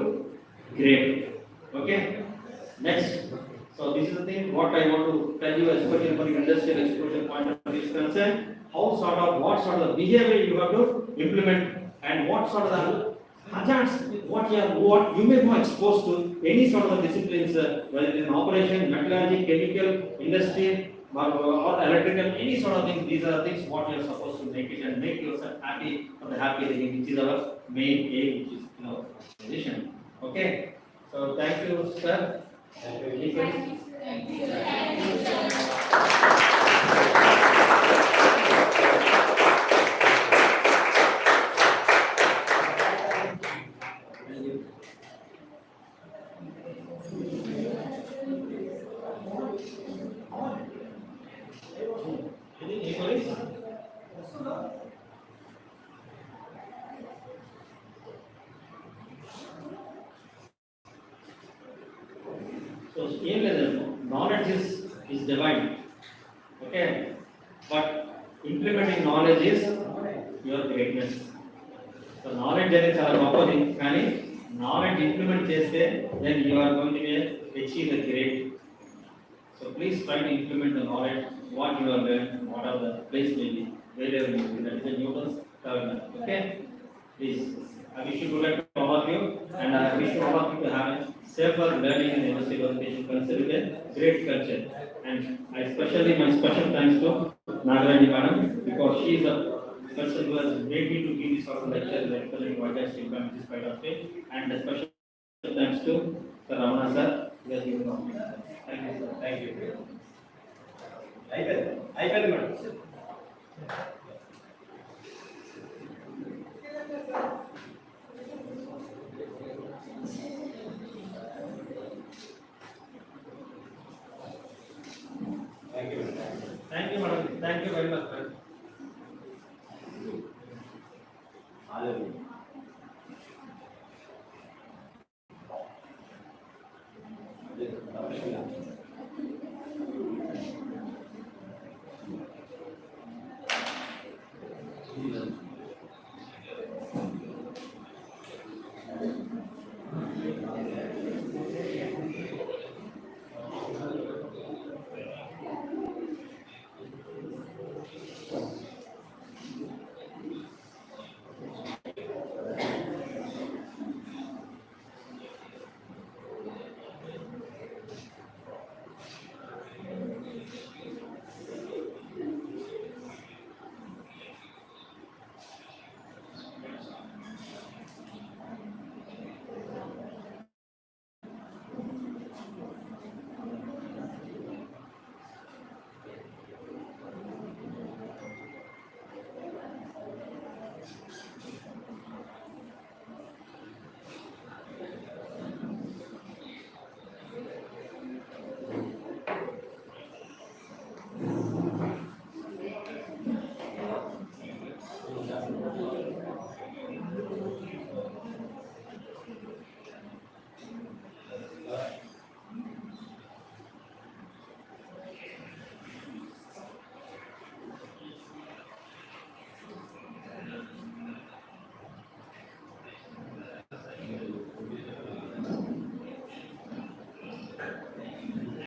great. Okay. Next. So this is the thing what I want to tell you, especially for the industrial exposure point of view is concerned. What sort of behavior you have to implement and what sort of the hazards what you may be exposed to any sort of disciplines, whether it is in operation, metallurgy, chemical, industry, or electrical, any sort of things. These are the things what you are supposed to make it and make yourself happy for the happy living, which is our main aim, which is position. Okay. So thank you, sir. Thank you. So knowledge is divine. Okay, but implementing knowledge is your greatness. So knowledge is our property. Can knowledge implement cheste, then you are going to achieve the great. So please try to implement the knowledge what you have learned, what are the place may be, wherever you be. That is the Newton's third law. Okay, please. I wish you good luck to all of you, and I wish you all of you to have a safer learning and industry education culture with a great culture. And I especially my special thanks to Nagarani Madam because she is a person who has made me to give this sort of lecture, representing Vijaya's impact in this part of it. And a special thanks to Sir Ramana sir. Thank you, sir. Thank you. I can, madam. Thank you, madam. Thank you very much, madam. Hallelujah.